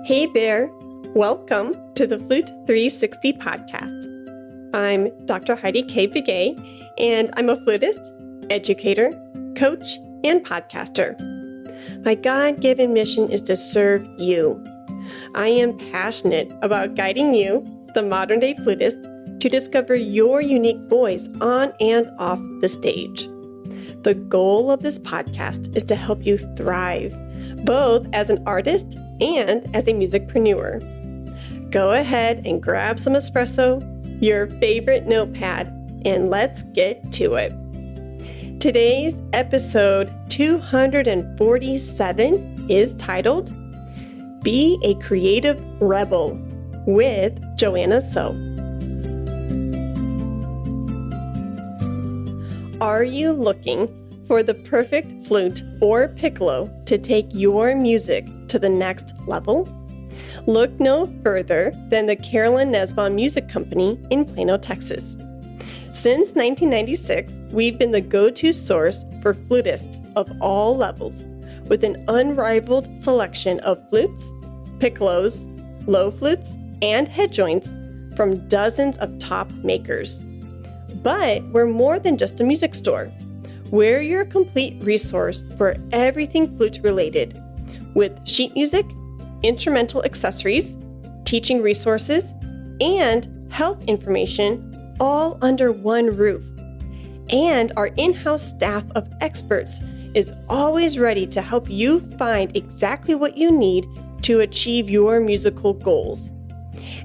Hey there! Welcome to the Flute 360 podcast. I'm Dr. Heidi Kay Begay, and I'm a flutist, educator, coach, and podcaster. My God-given mission is to serve you. I am passionate about guiding you, the modern-day flutist, to discover your unique voice on and off the stage. The goal of this podcast is to help you thrive, both as an artist and as a musicpreneur. Go ahead and grab some espresso, your favorite notepad, and let's get to it. Today's episode 247 is titled, Be a Creative Rebel with Joanna Soh. Are you looking for the perfect flute or piccolo to take your music to the next level? Look no further than the Carolyn Nesbaum Music Company in Plano, Texas. Since 1996, we've been the go-to source for flutists of all levels, with an unrivaled selection of flutes, piccolos, low flutes, and head joints from dozens of top makers. But we're more than just a music store. We're your complete resource for everything flute related, with sheet music, instrumental accessories, teaching resources, and health information all under one roof. And our in-house staff of experts is always ready to help you find exactly what you need to achieve your musical goals.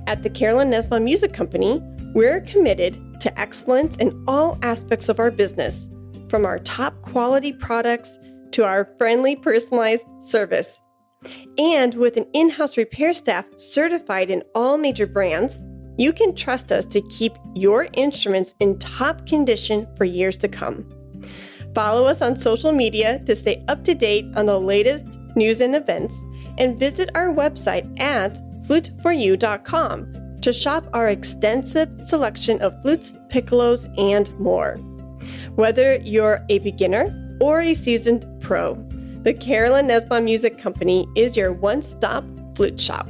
At the Carolyn Nesbaum Music Company, we're committed to excellence in all aspects of our business, from our top quality products to our friendly personalized service. And with an in-house repair staff certified in all major brands, you can trust us to keep your instruments in top condition for years to come. Follow us on social media to stay up to date on the latest news and events, and visit our website at fluteforyou.com to shop our extensive selection of flutes, piccolos, and more. Whether you're a beginner or a seasoned pro, the Carolyn Nesbaum Music Company is your one-stop flute shop.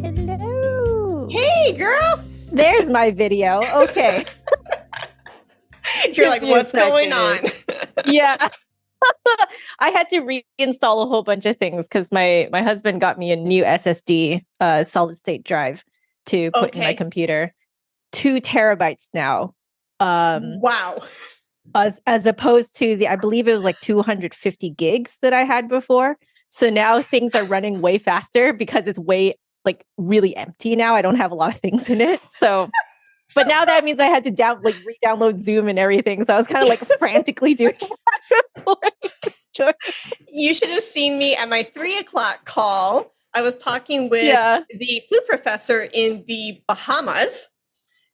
Hello. Hey, girl! There's my video. Okay. You're like, what's going on? Yeah. I had to reinstall a whole bunch of things because my husband got me a new SSD solid state drive to put in my computer. 2 terabytes now. Wow. As opposed to I believe it was like 250 gigs that I had before. So now things are running way faster because it's way really empty now. I don't have a lot of things in it. So but now that means I had to re-download Zoom and everything. So I was kind of frantically doing that. You should have seen me at my 3:00 call. I was talking with the flute professor in the Bahamas,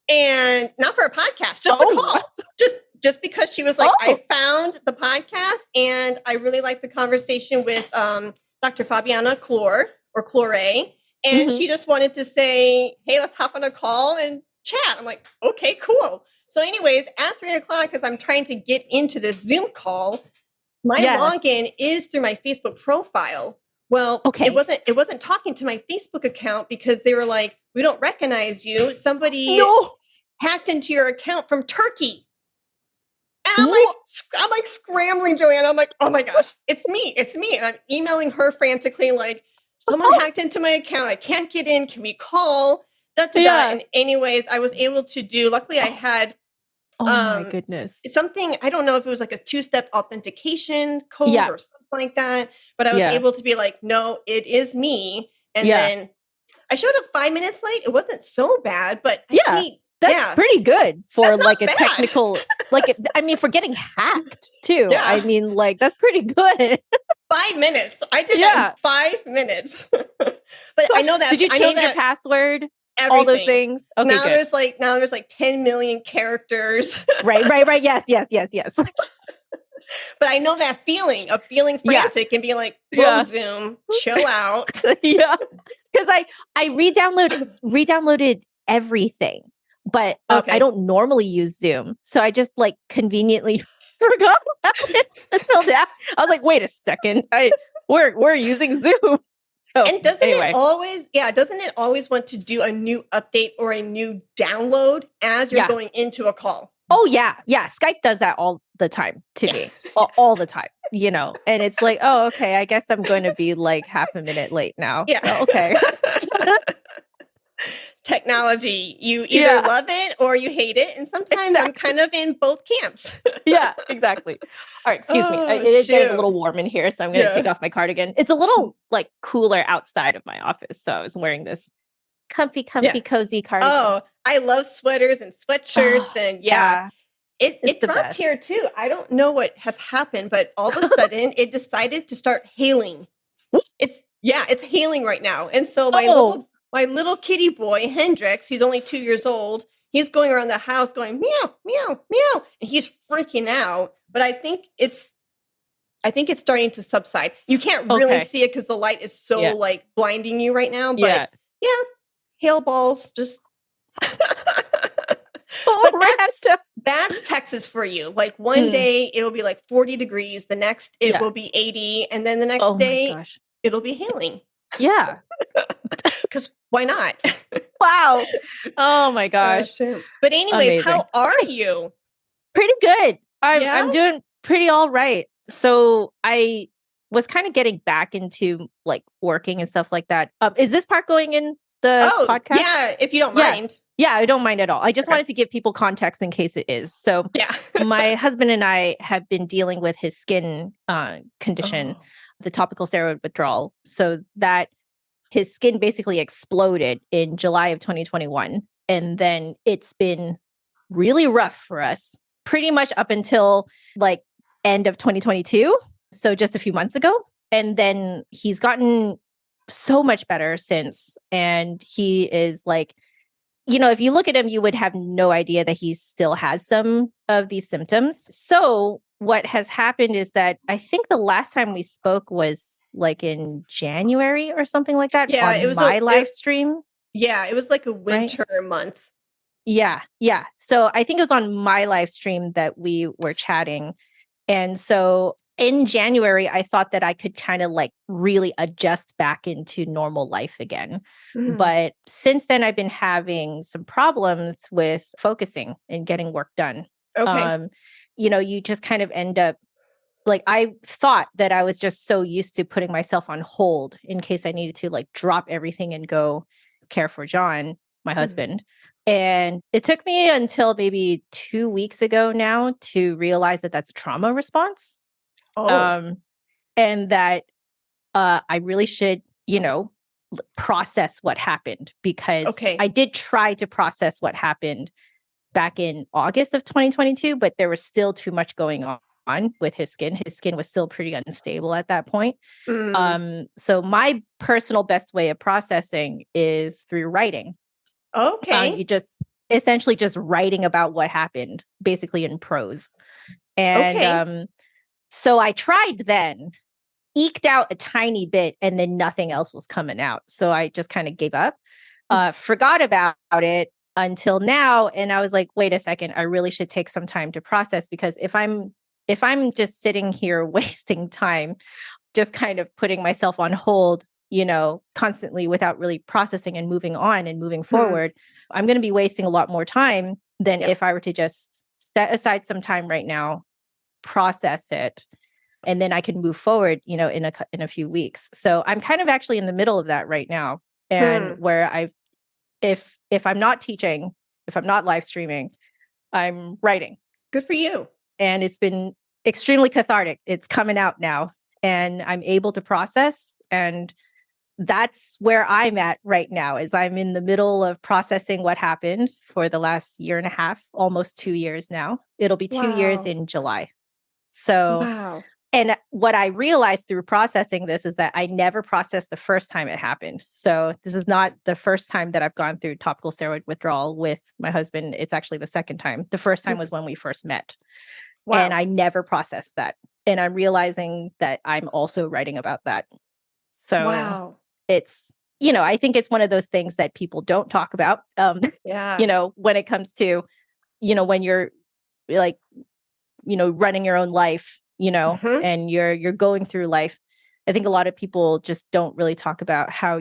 and not for a podcast, just a call. Just because she was like, I found the podcast and I really like the conversation with Dr. Fabiana Clore. And she just wanted to say, hey, let's hop on a call and chat. I'm like, okay, cool. So anyways, at 3:00, as I'm trying to get into this Zoom call, my login is through my Facebook profile. Well, it wasn't talking to my Facebook account because they were like, we don't recognize you. Somebody hacked into your account from Turkey. And I'm like scrambling, Joanna. I'm like, oh my gosh, it's me. And I'm emailing her frantically, like, someone hacked into my account. I can't get in. Can we call? And anyways, I was able to do, luckily I had my goodness. Something, I don't know if it was like a 2-step authentication code or something like that, but I was able to be like, no, it is me. And then I showed up 5 minutes late. It wasn't so bad, but that's pretty good for a technical, for getting hacked too. Yeah. I mean, that's pretty good. 5 minutes. I did that in 5 minutes. But I know that. Did you change your password? Everything. All those things. Okay, now there's 10 million characters. Right. Yes. But I know that feeling of feeling frantic and being like, whoa, Zoom, chill out. Because I re-downloaded everything, but I don't normally use Zoom. So I just conveniently forgot about it until now. I was like, wait a second. We're using Zoom. So And anyway. doesn't it always want to do a new update or a new download as you're going into a call? Oh, yeah. Yeah. Skype does that all the time to me, all the time, and it's like, oh, okay, I guess I'm going to be like half a minute late now. Yeah. So, okay. Technology, you either love it or you hate it. And sometimes I'm kind of in both camps. Yeah, exactly. All right, excuse me. It is getting a little warm in here, so I'm going to take off my cardigan. It's a little like cooler outside of my office, so I was wearing this comfy, cozy cardigan. Oh, I love sweaters and sweatshirts, and it dropped best. here too. I don't know what has happened, but all of a sudden it decided to start hailing. It's hailing right now, and so my little kitty boy Hendrix, he's only 2 years old. He's going around the house going meow, meow, meow, and he's freaking out. But I think it's starting to subside. You can't really see it because the light is so like blinding you right now. But hail balls just. That's Texas for you. Like one day it'll be like 40 degrees, the next it will be 80, and then the next day it'll be hailing. Yeah. Because why not? Wow. Oh my gosh. But anyways, how are you? Pretty good. I'm doing pretty all right. So I was kind of getting back into like working and stuff like that. Is this part going in the podcast? Yeah, if you don't mind. Yeah, I don't mind at all. I just wanted to give people context in case it is. So my husband and I have been dealing with his skin condition, the topical steroid withdrawal. So that his skin basically exploded in July of 2021. And then it's been really rough for us pretty much up until like end of 2022. So just a few months ago. And then he's gotten so much better since. And he is like, if you look at him, you would have no idea that he still has some of these symptoms. So what has happened is that I think the last time we spoke was like in January or something like that. Yeah, it was my live stream. Yeah, it was like a winter month. Yeah. So I think it was on my live stream that we were chatting. And so in January, I thought that I could kind of like really adjust back into normal life again. Mm-hmm. But since then, I've been having some problems with focusing and getting work done. Okay. You just kind of end up like, I thought that I was just so used to putting myself on hold in case I needed to like drop everything and go care for John, my husband. And it took me until maybe 2 weeks ago now to realize that that's a trauma response. And that I really should, process what happened, because I did try to process what happened back in August of 2022, but there was still too much going on with his skin. His skin was still pretty unstable at that point. So my personal best way of processing is through writing. Okay. You just essentially just writing about what happened, basically in prose. And so I tried then, eked out a tiny bit, and then nothing else was coming out. So I just kind of gave up, forgot about it until now. And I was like, wait a second, I really should take some time to process, because if I'm just sitting here wasting time, just kind of putting myself on hold, constantly without really processing and moving on and moving forward, I'm going to be wasting a lot more time than if I were to just set aside some time right now, process it, and then I can move forward, in a few weeks. So I'm kind of actually in the middle of that right now. And where if I'm not teaching, if I'm not live streaming, I'm writing. Good for you. And it's been extremely cathartic. It's coming out now and I'm able to process. And that's where I'm at right now, is I'm in the middle of processing what happened for the last year and a half, almost 2 years now. It'll be 2 years in July. So, and what I realized through processing this is that I never processed the first time it happened. So this is not the first time that I've gone through topical steroid withdrawal with my husband. It's actually the second time. The first time was when we first met. Wow. And I never processed that. And I'm realizing that I'm also writing about that. So it's, I think it's one of those things that people don't talk about, when it comes to, when you're like running your own life, Mhm. and you're going through life. I think a lot of people just don't really talk about how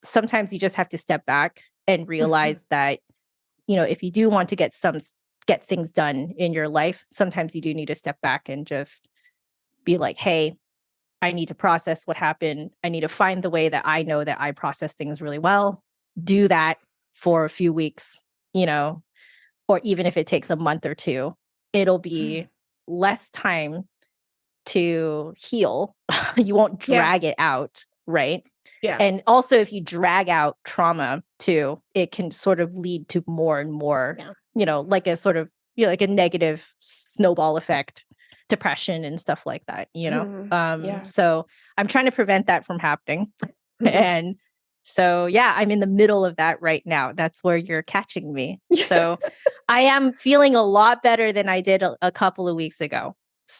sometimes you just have to step back and Mhm. realize that, if you do want to get things done in your life, sometimes you do need to step back and just be like, hey, I need to process what happened. I need to find the way that I know that I process things really well. Do that for a few weeks, or even if it takes a month or two, it'll be less time to heal. You won't Yeah. drag it out, right? Yeah. And also, if you drag out trauma too, it can sort of lead to more and more, Yeah. like a sort of, like a negative snowball effect, depression and stuff like that, Yeah. So I'm trying to prevent that from happening. Mhm. And so, yeah, I'm in the middle of that right now. That's where you're catching me. So I am feeling a lot better than I did a couple of weeks ago.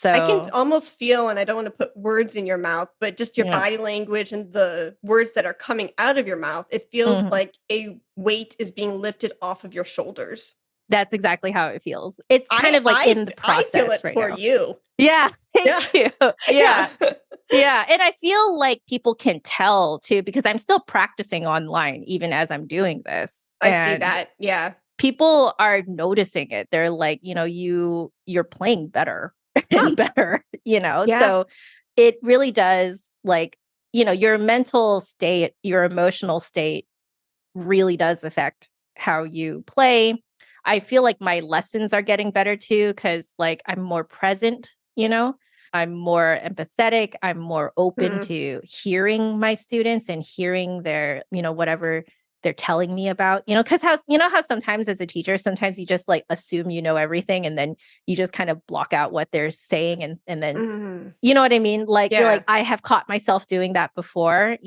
I can So, almost feel, and I don't want to put words in your mouth, but just your yeah. body language and the words that are coming out of your mouth, it feels Mhm. like a weight is being lifted off of your shoulders. That's exactly how it feels. It's kind I of like I in the I feel process it right for now. you. Yeah, Yeah. thank you. Yeah. Yeah. Yeah. And I feel like people can tell too, because I'm still practicing online even as I'm doing this. I see And that. Yeah. people are noticing it. They're like, you're playing better Huh. and better, Yeah. So it really does, like, your mental state, your emotional state really does affect how you play. I feel like my lessons are getting better too, because like I'm more present, I'm more empathetic. I'm more open Mhm. to hearing my students and hearing their, whatever they're telling me about, because how sometimes as a teacher, sometimes you just like assume you know everything and then you just kind of block out what they're saying and then Mhm. you know what I mean? Like Yeah. I have caught myself doing that before,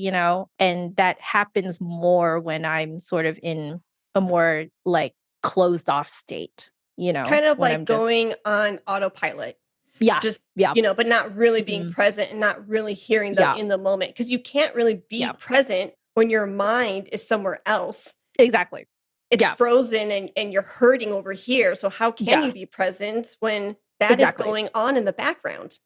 and that happens more when I'm sort of in a more like closed off state, Kind of when like I'm just, going on autopilot. yeah, Just, yeah, but not really being mhm, present and not really hearing them yeah, in the moment because you can't really be yeah, present when your mind is somewhere else. exactly. It's Yeah, frozen and you're hurting over here. So how can you yeah, be present when that is exactly. going on in the background?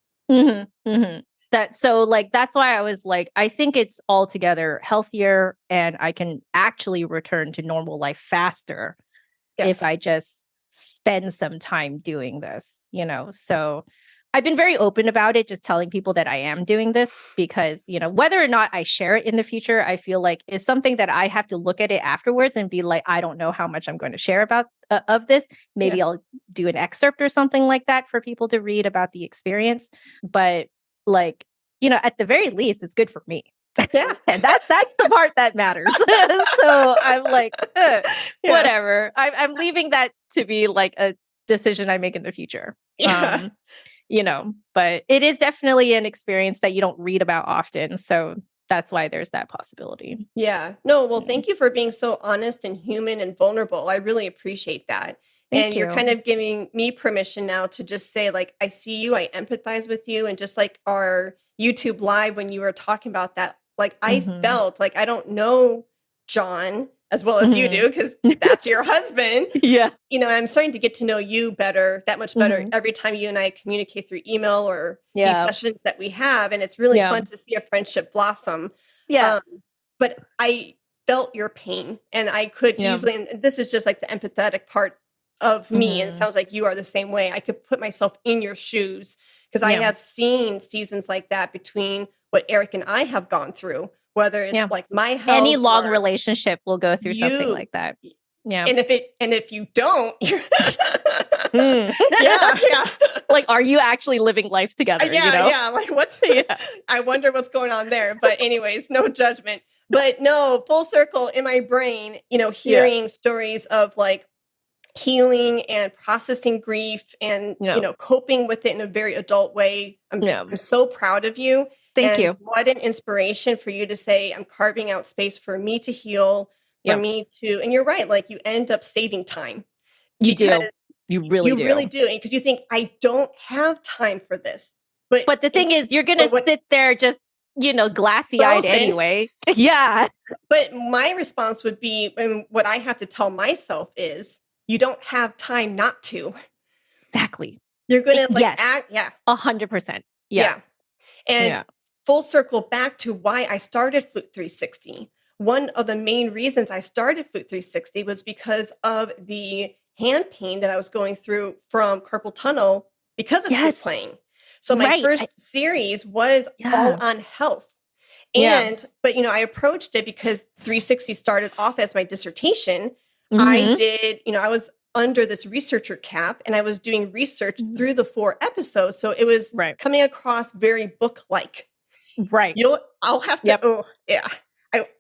That's why I was like, I think it's altogether healthier and I can actually return to normal life faster if Yes. I just spend some time doing this, So I've been very open about it, just telling people that I am doing this because, whether or not I share it in the future, I feel like is something that I have to look at it afterwards and be like, I don't know how much I'm going to share about of this. Yeah. Maybe I'll do an excerpt or something like that for people to read about the experience. But like, at the very least, it's good for me. Yeah. And that's the part that matters. So I'm like, Yeah. whatever. I'm leaving that to be like a decision I make in the future. Yeah. But it is definitely an experience that you don't read about often. So that's why there's that possibility. Yeah. No, well, Yeah. thank you for being so honest and human and vulnerable. I really appreciate that. And Thank you're kind you. of giving me permission now to just say, like, I see you, I empathize with you. And just like our YouTube live when you were talking about that, like, I Hmm. felt like I don't know John as well as you Hmm. do, because that's your husband. Yeah. I'm starting to get to know you better, that much better Hmm. every time you and I communicate through email or these Yeah. sessions that we have. And it's really Yeah. fun to see a friendship blossom. Yeah. Um, but I felt your pain and I could Yeah. easily, and this is just like the empathetic part of me. And it Hmm. sounds like you are the same way. I could put myself in your shoes because I Yeah. have seen seasons like that between what Eric and I have gone through, whether Yeah. it's like my Any health long or relationship will go through something you. like that. Yeah. And if you don't, Mm. yeah, yeah. Like, are you actually living life together? Yeah, yeah. Like what's Yeah. I wonder what's going on there. But anyways, no judgment. But no, full circle in my brain, Yeah. hearing stories of like healing and processing grief and, Yeah. coping with it in a very adult way. Yeah. I'm so proud of you. Thank And you. what an inspiration for you to say, I'm carving out space for me to heal, for Yeah. me to, and you're right, like you end up saving time You because do. You really you really do. do, because you think, "I don't have time for this." But But the in thing is, you're going to but what sit there just, glassy eyed frozen anyway. Yeah. but my response would be, and what I have to tell myself is, "You don't have time not to." Exactly. You're going to like Yes. act. Yeah. 100%. Yeah. And Yeah. full circle back to why I started Flute 360. One of the main reasons I started Flute 360 was because of the hand pain that I was going through from carpal tunnel because of flute Yes. playing. So my Right. first series was all on health. And, but you know, I approached it because 360 started off as my dissertation. I did, you know, I was under this researcher cap and I was doing research through the 4 episodes. So it was coming across very book-like. Right. I'll have to, oh, yeah.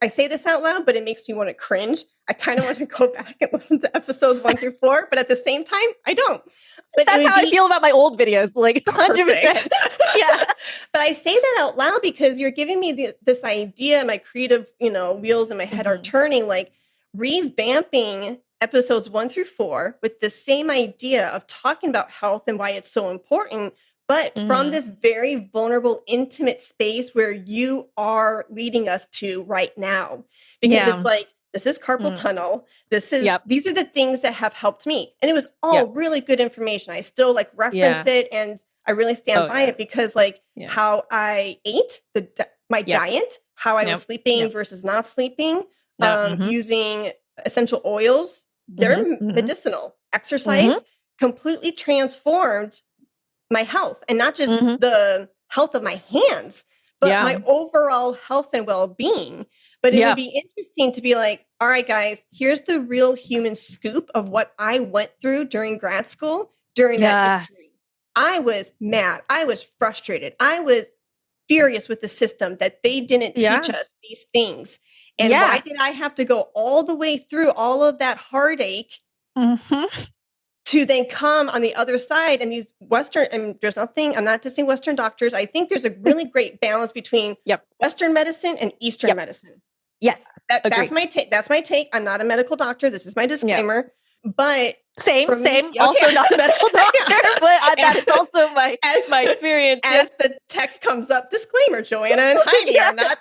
I say this out loud, but it makes me want to cringe. I kind of want to go back and listen to episodes 1 through 4, but at the same time, I don't. But that's how I feel about my old videos, like 100%. Yeah. But I say that out loud because you're giving me this idea, my creative, you know, wheels in my head are turning, like revamping episodes 1 through 4 with the same idea of talking about health and why it's so important, but from this very vulnerable, intimate space where you are leading us to right now. Because it's like, this is carpal tunnel. This is, these are the things that have helped me. And it was all really good information. I still like reference it and I really stand by it because like how I ate, my diet, how I was sleeping versus not sleeping, using essential oils, they're medicinal. Exercise completely transformed my health, and not just the health of my hands, but my overall health and well-being. But it would be interesting to be like, all right, guys, here's the real human scoop of what I went through during grad school during that injury. I was mad. I was frustrated. I was furious with the system that they didn't teach us these things. And why did I have to go all the way through all of that heartache to then come on the other side? And these Western, and there's nothing, I'm not dissing Western doctors. I think there's a really great balance between Western medicine and Eastern medicine. Yes. That's my take. That's my take. I'm not a medical doctor. This is my disclaimer. But same. Also not a medical doctor, but that is also my experience. As the text comes up, disclaimer, Joanna and Heidi are not.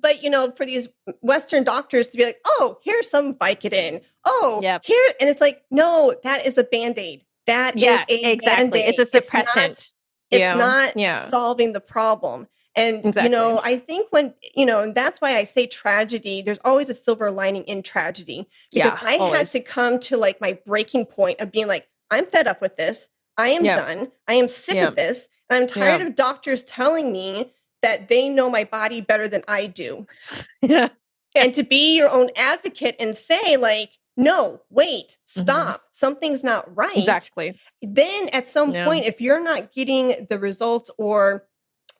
But you know, for these Western doctors to be like, oh, here's some Vicodin. Oh, here, and it's like, no, that is a Band-Aid. That is a Band-Aid. It's a suppressant. It's not solving the problem. And, you know, I think when, you know, and that's why I say tragedy, there's always a silver lining in tragedy. Because I had to come to like my breaking point of being like, I'm fed up with this. I am done. I am sick of this. And I'm tired of doctors telling me that they know my body better than I do. And to be your own advocate and say like, no, wait, stop. Something's not right. Exactly. Then at some point, if you're not getting the results or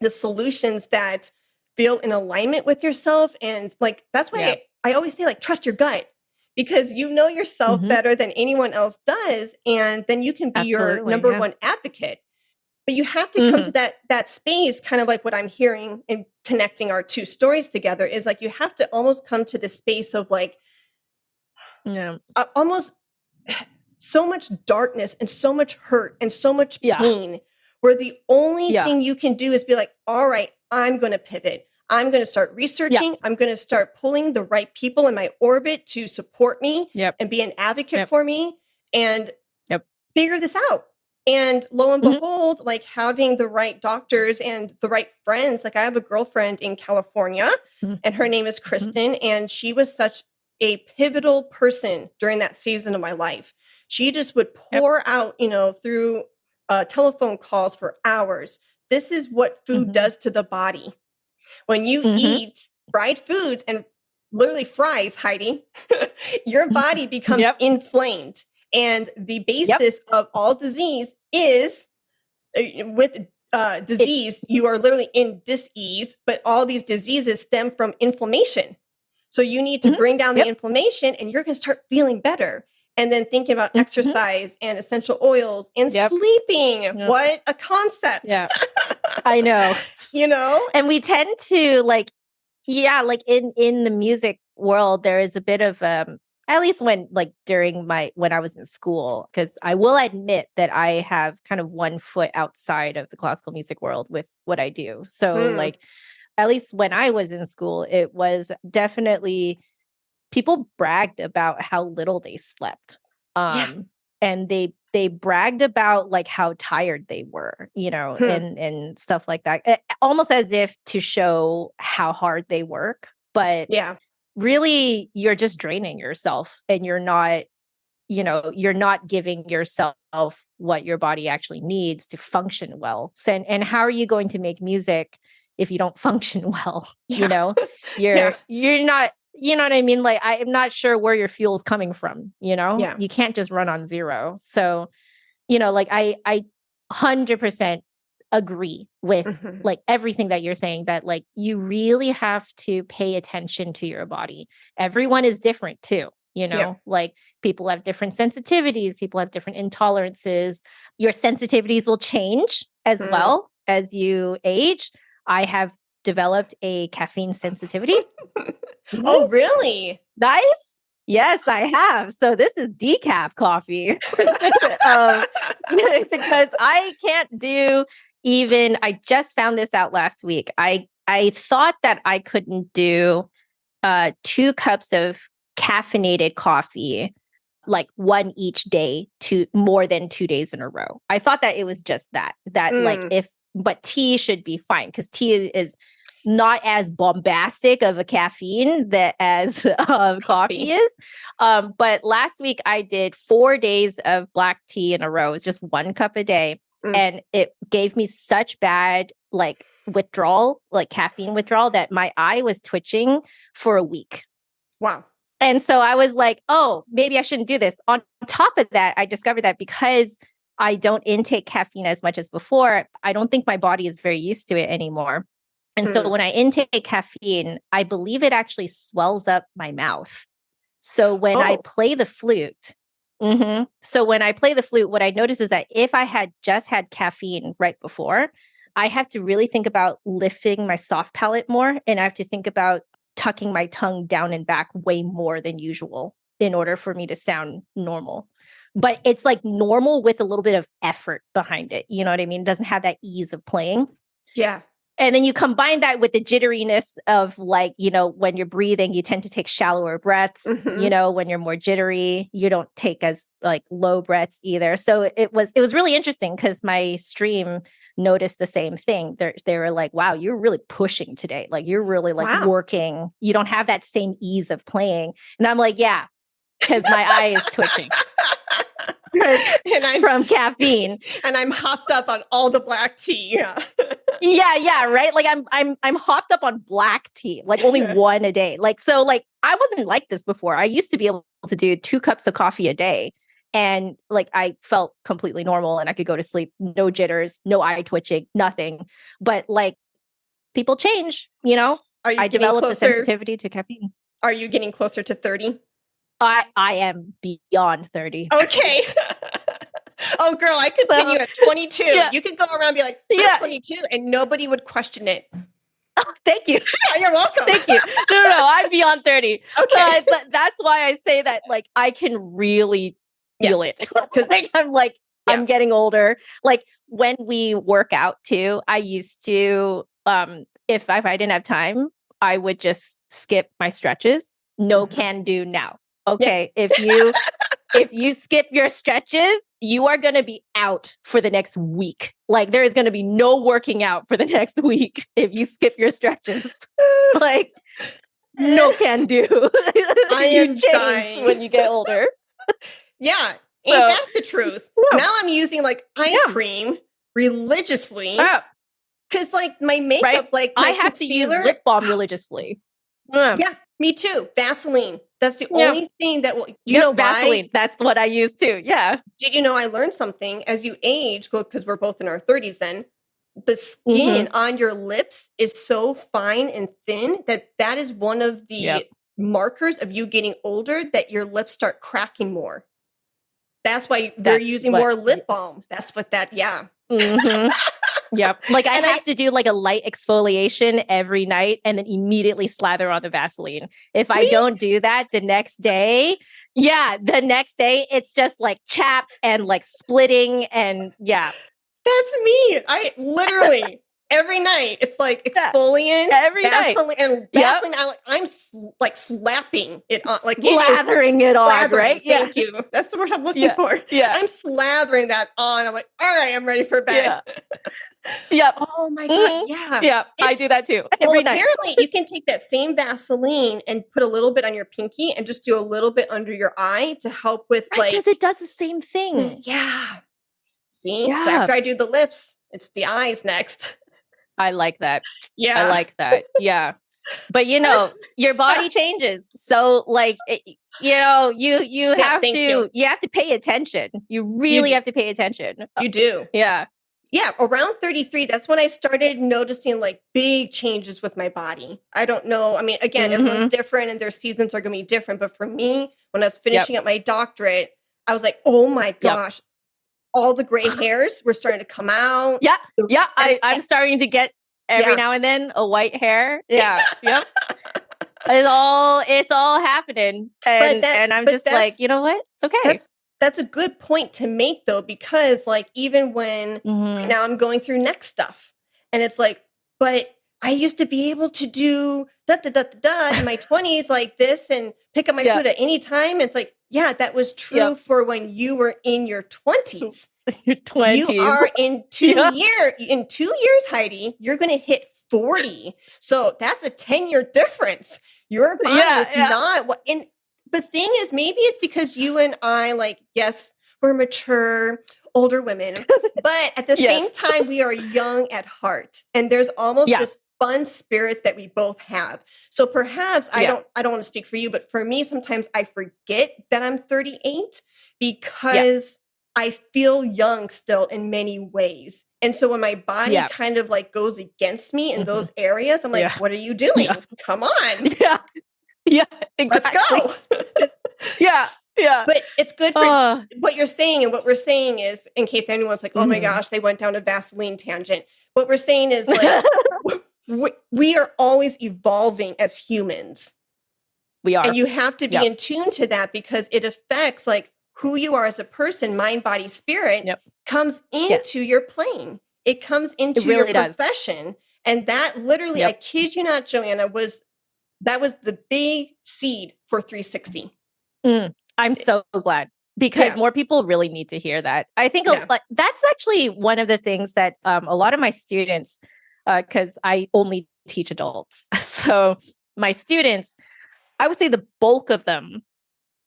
the solutions that feel in alignment with yourself, and like, that's why I always say like, trust your gut, because you know yourself better than anyone else does. And then you can be your number one advocate. But you have to come to that space, kind of like what I'm hearing and connecting our 2 stories together is like, you have to almost come to the space of like, almost so much darkness and so much hurt and so much pain, where the only thing you can do is be like, all right, I'm going to pivot. I'm going to start researching. I'm going to start pulling the right people in my orbit to support me and be an advocate for me and figure this out. And lo and behold, like having the right doctors and the right friends, like I have a girlfriend in California and her name is Kristen. And she was such a pivotal person during that season of my life. She just would pour out, you know, through telephone calls for hours. This is what food does to the body. When you eat fried foods and literally fries, Heidi, your body becomes inflamed. And the basis of all disease is with disease, you are literally in dis-ease, but all these diseases stem from inflammation. So you need to bring down the inflammation and you're going to start feeling better. And then thinking about exercise and essential oils and sleeping. What a concept. I know. You know? And we tend to like, like in the music world, there is a bit of, at least when I was in school, because I will admit that I have kind of one foot outside of the classical music world with what I do. So like, at least when I was in school, it was definitely people bragged about how little they slept. And they they bragged about like how tired they were, and stuff like that. Almost as if to show how hard they work. But really, you're just draining yourself, and you're not giving yourself what your body actually needs to function well. So, and how are you going to make music if you don't function well? You're not, you know what I mean? Like, I'm not sure where your fuel is coming from, you can't just run on zero. So, like I 100% agree with like everything that you're saying, that like you really have to pay attention to your body. Everyone is different too. Like people have different sensitivities, people have different intolerances. Your sensitivities will change as well as you age. I have developed a caffeine sensitivity. Oh, really? Nice. Yes, I have. So this is decaf coffee. Because I can't do I just found this out last week. I thought that I couldn't do 2 cups of caffeinated coffee, like one each day, to more than 2 days in a row. I thought that it was just that like but tea should be fine, because tea is not as bombastic of a caffeine as coffee is. But last week I did 4 days of black tea in a row. It was just 1 cup a day. And it gave me such bad like withdrawal, like caffeine withdrawal, that my eye was twitching for a week. Wow. And so I was like, oh, maybe I shouldn't do this. On top of that, I discovered that because I don't intake caffeine as much as before, I don't think my body is very used to it anymore. And so when I intake caffeine, I believe it actually swells up my mouth. So when I play the flute, what I notice is that if I had just had caffeine right before, I have to really think about lifting my soft palate more. And I have to think about tucking my tongue down and back way more than usual in order for me to sound normal. But it's like normal with a little bit of effort behind it. You know what I mean? It doesn't have that ease of playing. Yeah. And then you combine that with the jitteriness of like, when you're breathing, you tend to take shallower breaths. When you're more jittery, you don't take as like low breaths either. So it was really interesting, because my stream noticed the same thing. They were like, wow, you're really pushing today. Like you're really like working. You don't have that same ease of playing. And I'm like, yeah, because my eye is twitching. And I'm from caffeine, and I'm hopped up on all the black tea. Yeah, right. Like I'm hopped up on black tea, like only 1 a day. Like so, like I wasn't like this before. I used to be able to do 2 cups of coffee a day, and like I felt completely normal, and I could go to sleep, no jitters, no eye twitching, nothing. But like people change, I developed a sensitivity to caffeine. Are you getting closer to 30? I am beyond 30. Okay. Oh, girl, I could pin you at 22. Yeah. You could go around and be like, I'm 22, and nobody would question it. Oh, thank you. You're welcome. Thank you. No, I'm beyond 30. Okay. But that's why I say that, like, I can really feel it. Like, I'm getting older. Like, when we work out too, I used to, if I didn't have time, I would just skip my stretches. No can do now. Okay. Yeah. If you skip your stretches, you are going to be out for the next week. Like there is going to be no working out for the next week if you skip your stretches. Like no can do. I am change dying when you get older. Yeah. Ain't that the truth? No. Now I'm using like eye cream religiously. Because like my makeup, like my I have concealer, to use lip balm religiously. Yeah, me too. Vaseline. That's the only thing that will, you know, Vaseline. Why? That's what I use too. Yeah. Did you know I learned something as you age, because we're both in our 30s then, the skin on your lips is so fine and thin that is one of the markers of you getting older, that your lips start cracking more. That's why we're using more lip balm. That's what Yep. Like I have to do like a light exfoliation every night and then immediately slather on the Vaseline. If I don't do that the next day, it's just like chapped and like splitting and That's me. I literally every night. It's like exfoliant, every Vaseline, night. and Vaseline. I'm like slapping it on, like slathering it on, right? Thank you. That's the word I'm looking for. Yeah. I'm slathering that on. I'm like, all right, I'm ready for bed. Yep. Oh my God. Yeah. Yeah. I do that too. Well, apparently you can take that same Vaseline and put a little bit on your pinky and just do a little bit under your eye to help with because it does the same thing. Yeah. See? Yeah. So after I do the lips, it's the eyes next. I like that. Yeah. I like that. Yeah. But your body changes. So like, you have to pay attention. You really have to pay attention. You do. Yeah. Yeah. Around 33, that's when I started noticing like big changes with my body. I don't know. I mean, again, everyone's different and their seasons are going to be different. But for me, when I was finishing up my doctorate, I was like, oh my gosh, all the gray hairs were starting to come out. Yeah. Yeah. I'm starting to get every now and then a white hair. Yeah. Yep. It's all happening. And I'm just like, you know what? It's okay. That's a good point to make though, because like, even when now I'm going through neck stuff and it's like, but I used to be able to do in my 20s like this and pick up my food at any time. It's like, yeah, that was true for when you were in your 20s. Your 20s. You are in 2 years. In 2 years, Heidi, you're going to hit 40. So that's a 10-year different. Your body is not what. And the thing is, maybe it's because you and I, like, yes, we're mature, older women, but at the same time, we are young at heart. And there's almost this fun spirit that we both have. So perhaps I don't want to speak for you, but for me, sometimes I forget that I'm 38 because I feel young still in many ways. And so when my body kind of like goes against me in those areas, I'm like, what are you doing? Come on. Yeah, exactly. Let's go. Yeah. But it's good for what you're saying. And what we're saying is, in case anyone's like, oh my gosh, they went down a Vaseline tangent. What we're saying is like, we are always evolving as humans. We are. And you have to be in tune to that because it affects like who you are as a person, mind, body, spirit comes into your playing. It comes into your profession. And that literally, I kid you not, Joanna, that was the big seed for 360. I'm so glad because more people really need to hear that. I think that's actually one of the things that a lot of my students, because I only teach adults. So my students, I would say the bulk of them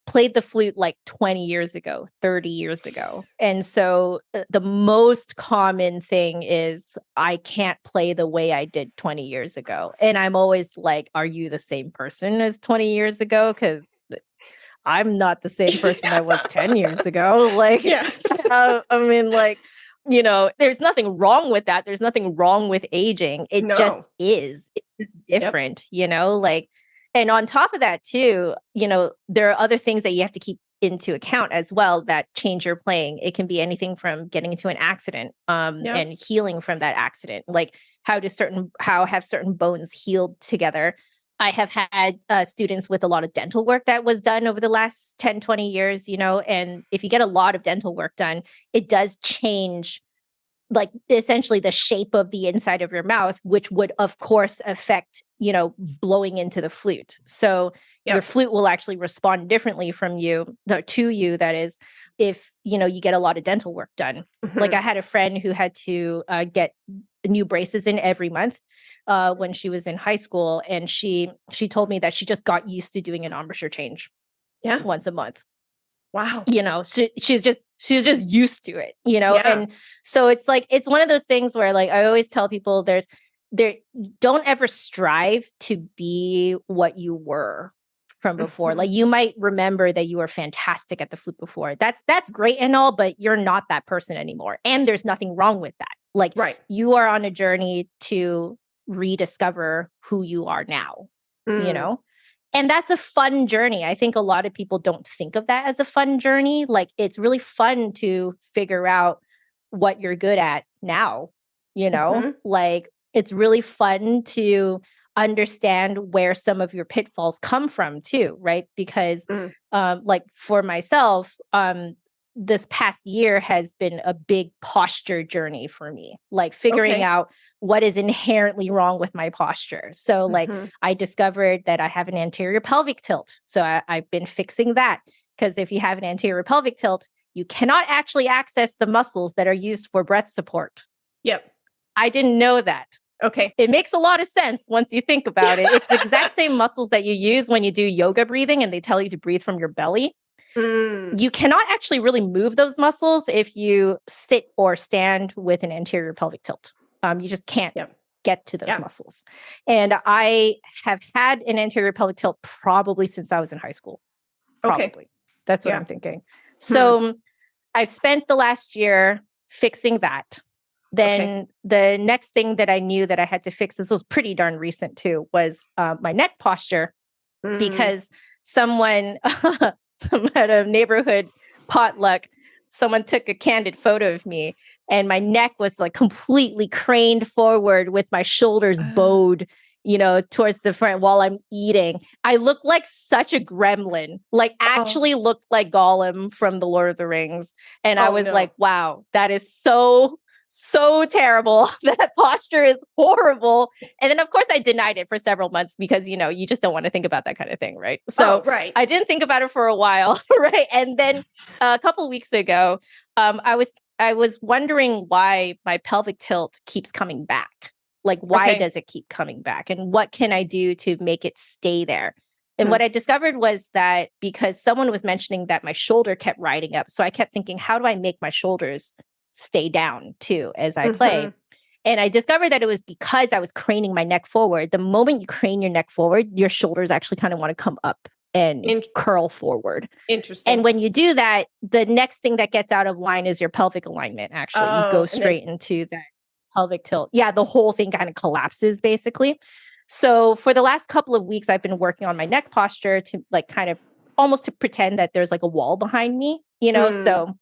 played the flute like 20 years ago, 30 years ago. And so the most common thing is I can't play the way I did 20 years ago. And I'm always like, are you the same person as 20 years ago? Because I'm not the same person I was 10 years ago. Like, I mean, like, there's nothing wrong with that. There's nothing wrong with aging. It just is. It's different, like, and on top of that too, there are other things that you have to keep into account as well that change your playing. It can be anything from getting into an accident and healing from that accident. Like how have certain bones healed together. I have had students with a lot of dental work that was done over the last 10, 20 years, and if you get a lot of dental work done, it does change like essentially the shape of the inside of your mouth, which would of course affect, blowing into the flute. So your flute will actually respond differently to you. That is, if, you get a lot of dental work done. Like I had a friend who had to get new braces in every month when she was in high school. And she told me that she just got used to doing an embouchure change once a month. Wow. She's just used to it, and so it's like, it's one of those things where like, I always tell people don't ever strive to be what you were from before. Like you might remember that you were fantastic at the flute before. That's great and all, but you're not that person anymore. And there's nothing wrong with that. Like you are on a journey to rediscover who you are now, And that's a fun journey. I think a lot of people don't think of that as a fun journey. Like it's really fun to figure out what you're good at now, like it's really fun to understand where some of your pitfalls come from too, right? Because like for myself, this past year has been a big posture journey for me, like figuring out what is inherently wrong with my posture. So like I discovered that I have an anterior pelvic tilt. So I've been fixing that, because if you have an anterior pelvic tilt, you cannot actually access the muscles that are used for breath support. Yep. I didn't know that. Okay. It makes a lot of sense once you think about it. It's the exact same muscles that you use when you do yoga breathing and they tell you to breathe from your belly. You cannot actually really move those muscles if you sit or stand with an anterior pelvic tilt. You just can't get to those muscles. And I have had an anterior pelvic tilt probably since I was in high school. Probably. Okay. That's what I'm thinking. So I spent the last year fixing that. Then the next thing that I knew that I had to fix, this was pretty darn recent too, was my neck posture, because someone at a neighborhood potluck, someone took a candid photo of me and my neck was like completely craned forward with my shoulders bowed, towards the front while I'm eating. I look like such a gremlin, like actually looked like Gollum from the Lord of the Rings. And I was like, wow, that is so terrible. That posture is horrible. And then of course I denied it for several months because, you just don't want to think about that kind of thing. Right. So I didn't think about it for a while. Right. And then a couple of weeks ago, I was wondering why my pelvic tilt keeps coming back. Like, why does it keep coming back? And what can I do to make it stay there? And what I discovered was that because someone was mentioning that my shoulder kept riding up. So I kept thinking, how do I make my shoulders stay down too as I play? And I discovered that it was because I was craning my neck forward. The moment you crane your neck forward, your shoulders actually kind of want to come up and curl forward. Interesting. And when you do that, the next thing that gets out of line is your pelvic alignment. Actually, you go straight into that pelvic tilt. Yeah, the whole thing kind of collapses basically. So for the last couple of weeks, I've been working on my neck posture to like kind of almost to pretend that there's like a wall behind me, so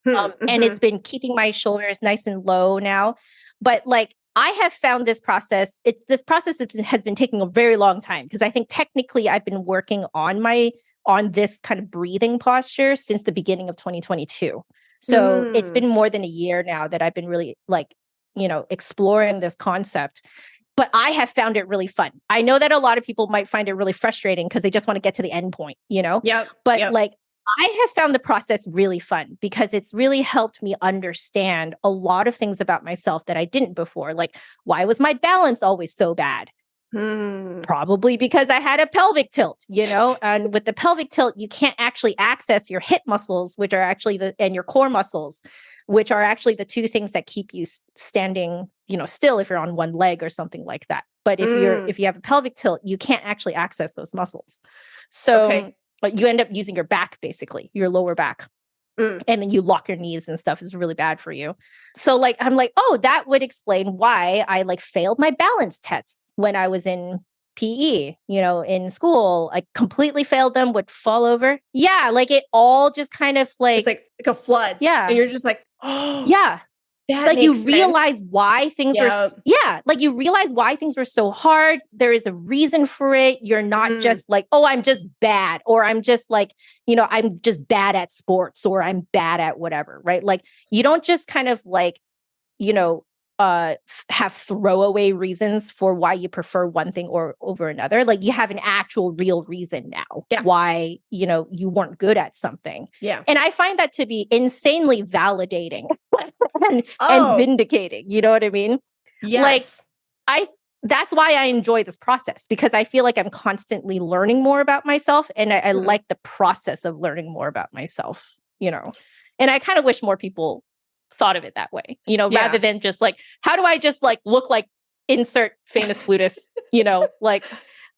and it's been keeping my shoulders nice and low now. But like I have found this process that has been taking a very long time, because I think technically I've been working on this kind of breathing posture since the beginning of 2022. So it's been more than a year now that I've been really like, exploring this concept. But I have found it really fun. I know that a lot of people might find it really frustrating because they just want to get to the end point, But like I have found the process really fun because it's really helped me understand a lot of things about myself that I didn't before. Like, why was my balance always so bad? Probably because I had a pelvic tilt, and with the pelvic tilt, you can't actually access your hip muscles, which are actually and your core muscles, which are actually the two things that keep you standing, still if you're on one leg or something like that. But if you have a pelvic tilt, you can't actually access those muscles. So but you end up using your back, basically, your lower back. And then you lock your knees and stuff is really bad for you. So like, I'm like, oh, that would explain why I like failed my balance tests when I was in PE, in school. I completely failed them, would fall over. Yeah. Like it all just kind of like. It's like a flood. Yeah. And you're just like, oh. Yeah. Like you realize why things were, like you realize why things were so hard. There is a reason for it. You're not just like, oh, I'm just bad, or I'm just like, I'm just bad at sports, or I'm bad at whatever, right? Like you don't just kind of like, have throwaway reasons for why you prefer one thing or over another. Like you have an actual real reason now why, you weren't good at something. Yeah. And I find that to be insanely validating and vindicating. You know what I mean? Yes. Like that's why I enjoy this process, because I feel like I'm constantly learning more about myself, and I like the process of learning more about myself, and I kind of wish more people thought of it that way, rather than just like, how do I just like look like insert famous flutist, like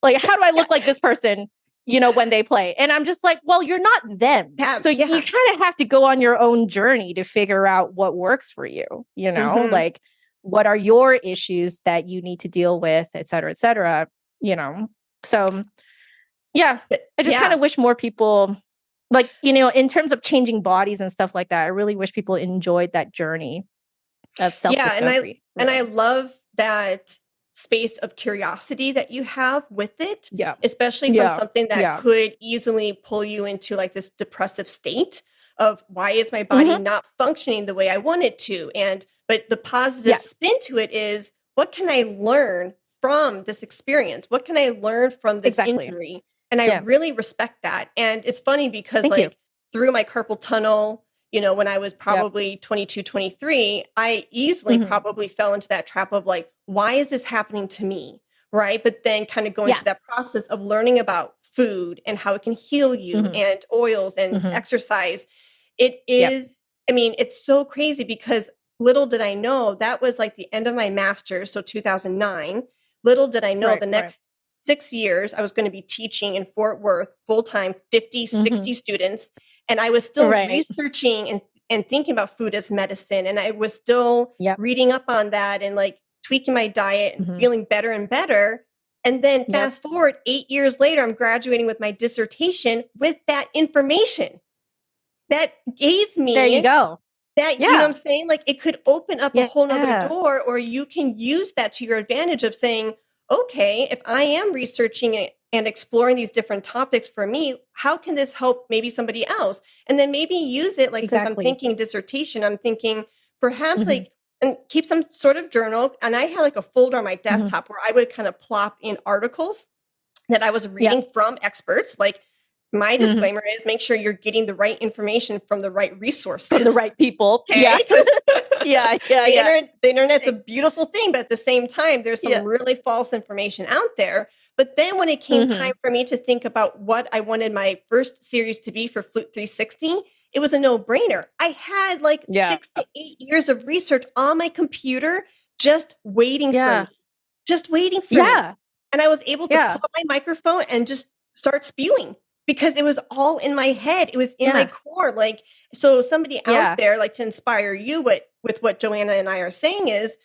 how do I look like this person, when they play? And I'm just like, well, you're not them. So you kind of have to go on your own journey to figure out what works for you, like what are your issues that you need to deal with, et cetera, So yeah, I just kind of wish more people, like, in terms of changing bodies and stuff like that, I really wish people enjoyed that journey of self-discovery. And I love that space of curiosity that you have with it, especially from something that could easily pull you into like this depressive state of why is my body not functioning the way I want it to? But the positive spin to it is, what can I learn from this experience? What can I learn from this injury? And I really respect that. And it's funny because through my carpal tunnel, when I was probably 22, 23, I easily probably fell into that trap of like, why is this happening to me? Right. But then kind of going through that process of learning about food and how it can heal you and oils and exercise. It is, I mean, it's so crazy because little did I know that was like the end of my master's. So 2009, little did I know the next 6 years, I was going to be teaching in Fort Worth full-time, 50, 60 students. And I was still researching and thinking about food as medicine. And I was still reading up on that and like tweaking my diet and feeling better and better. And then fast forward 8 years later, I'm graduating with my dissertation with that information that gave me. There you go. That, you know what I'm saying? Like it could open up a whole nother door, or you can use that to your advantage of saying, okay, if I am researching it and exploring these different topics for me, how can this help maybe somebody else? And then maybe use it, like, since I'm thinking dissertation, I'm thinking perhaps like, and keep some sort of journal. And I had like a folder on my desktop where I would kind of plop in articles that I was reading from experts. Like, my disclaimer is make sure you're getting the right information from the right resources. From the right people. Okay? The internet's a beautiful thing, but at the same time, there's some really false information out there. But then when it came time for me to think about what I wanted my first series to be for Flute 360, it was a no-brainer. I had like 6 to 8 years of research on my computer just waiting for me. Just waiting for me. And I was able to pull up my microphone and just start spewing. Because it was all in my head. It was in my core. Like, so somebody out there, like, to inspire you with what Joanna and I are saying is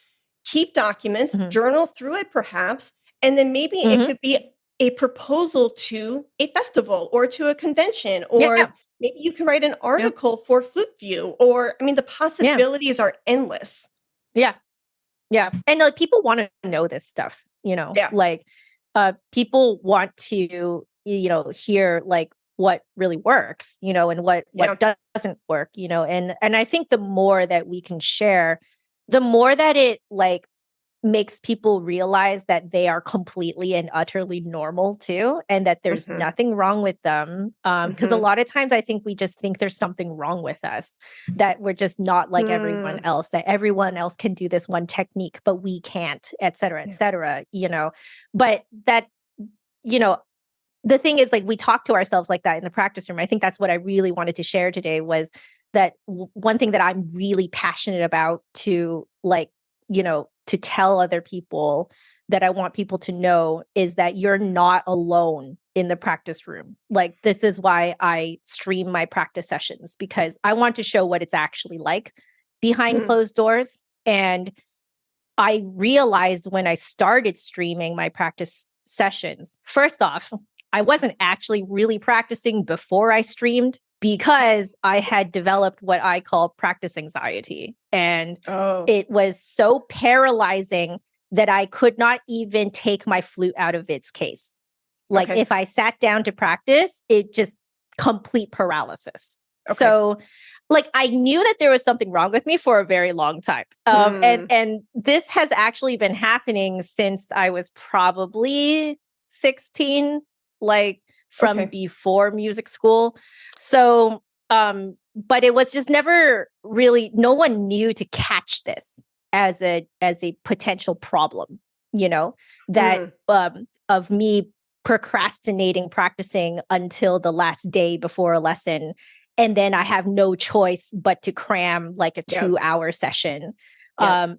keep documents, journal through it perhaps, and then maybe it could be a proposal to a festival or to a convention, or maybe you can write an article for Flute View, or, I mean, the possibilities are endless. Yeah. And like people want to know this stuff, like people want to hear like what really works, and what doesn't work, and I think the more that we can share, the more that it like makes people realize that they are completely and utterly normal too, and that there's nothing wrong with them. Because a lot of times I think we just think there's something wrong with us, that we're just not like everyone else, that everyone else can do this one technique, but we can't, et cetera, but that, the thing is, like, we talk to ourselves like that in the practice room. I think that's what I really wanted to share today, was that one thing that I'm really passionate about to to tell other people, that I want people to know, is that you're not alone in the practice room. Like, this is why I stream my practice sessions, because I want to show what it's actually like behind closed doors. And I realized when I started streaming my practice sessions, first off, I wasn't actually really practicing before I streamed, because I had developed what I call practice anxiety. And it was so paralyzing that I could not even take my flute out of its case. Like, if I sat down to practice, it just complete paralysis. So like, I knew that there was something wrong with me for a very long time. And this has actually been happening since I was probably 16, like from before music school. So, but it was just never really, no one knew to catch this as a potential problem, that of me procrastinating practicing until the last day before a lesson. And then I have no choice but to cram like a 2-hour session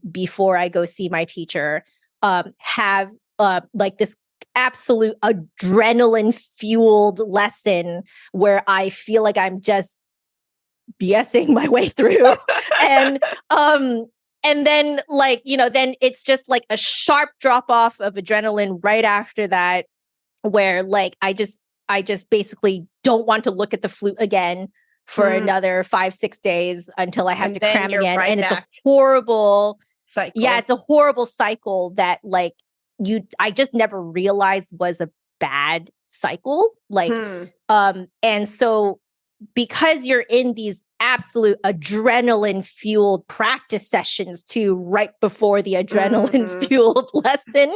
before I go see my teacher, have like this absolute adrenaline fueled lesson where I feel like I'm just BSing my way through. And then like, then it's just like a sharp drop off of adrenaline right after that, where like I just basically don't want to look at the flute again for another 5-6 days until I have to cram again. And it's a horrible cycle. Yeah, it's a horrible cycle that like I just never realized was a bad cycle. Like, and so because you're in these absolute adrenaline fueled practice sessions too, right before the adrenaline fueled lesson,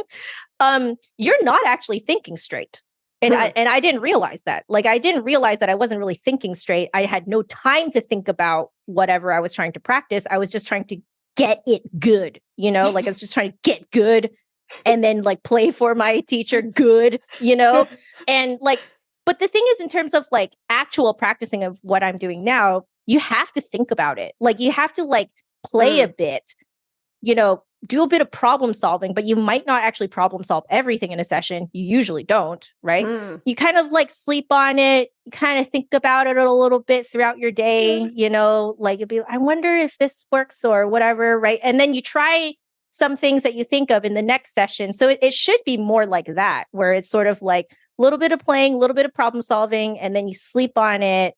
you're not actually thinking straight. And I didn't realize that. Like, I didn't realize that I wasn't really thinking straight. I had no time to think about whatever I was trying to practice. I was just trying to get it good, like I was just trying to get good and then like play for my teacher good, and like, but the thing is, in terms of like actual practicing of what I'm doing now, you have to think about it. Like, you have to like play a bit, do a bit of problem solving, but you might not actually problem solve everything in a session. You usually don't, right? You kind of like sleep on it. You kind of think about it a little bit throughout your day, like you'll be, I wonder if this works or whatever, right? And then you try some things that you think of in the next session. So it should be more like that, where it's sort of like a little bit of playing, a little bit of problem solving, and then you sleep on it.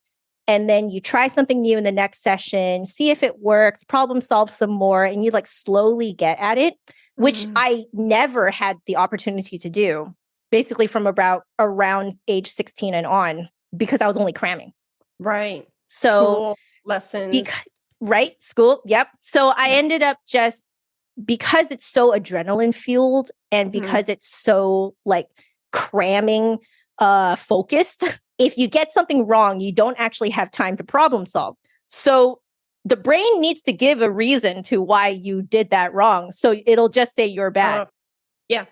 And then you try something new in the next session, see if it works, problem solve some more, and you like slowly get at it, which I never had the opportunity to do, basically from about around age 16 and on, because I was only cramming. Right. So school lessons. Right. School. Yep. So I ended up just, because it's so adrenaline fueled and because it's so like cramming focused, if you get something wrong, you don't actually have time to problem solve. So the brain needs to give a reason to why you did that wrong. So it'll just say you're bad. Yeah.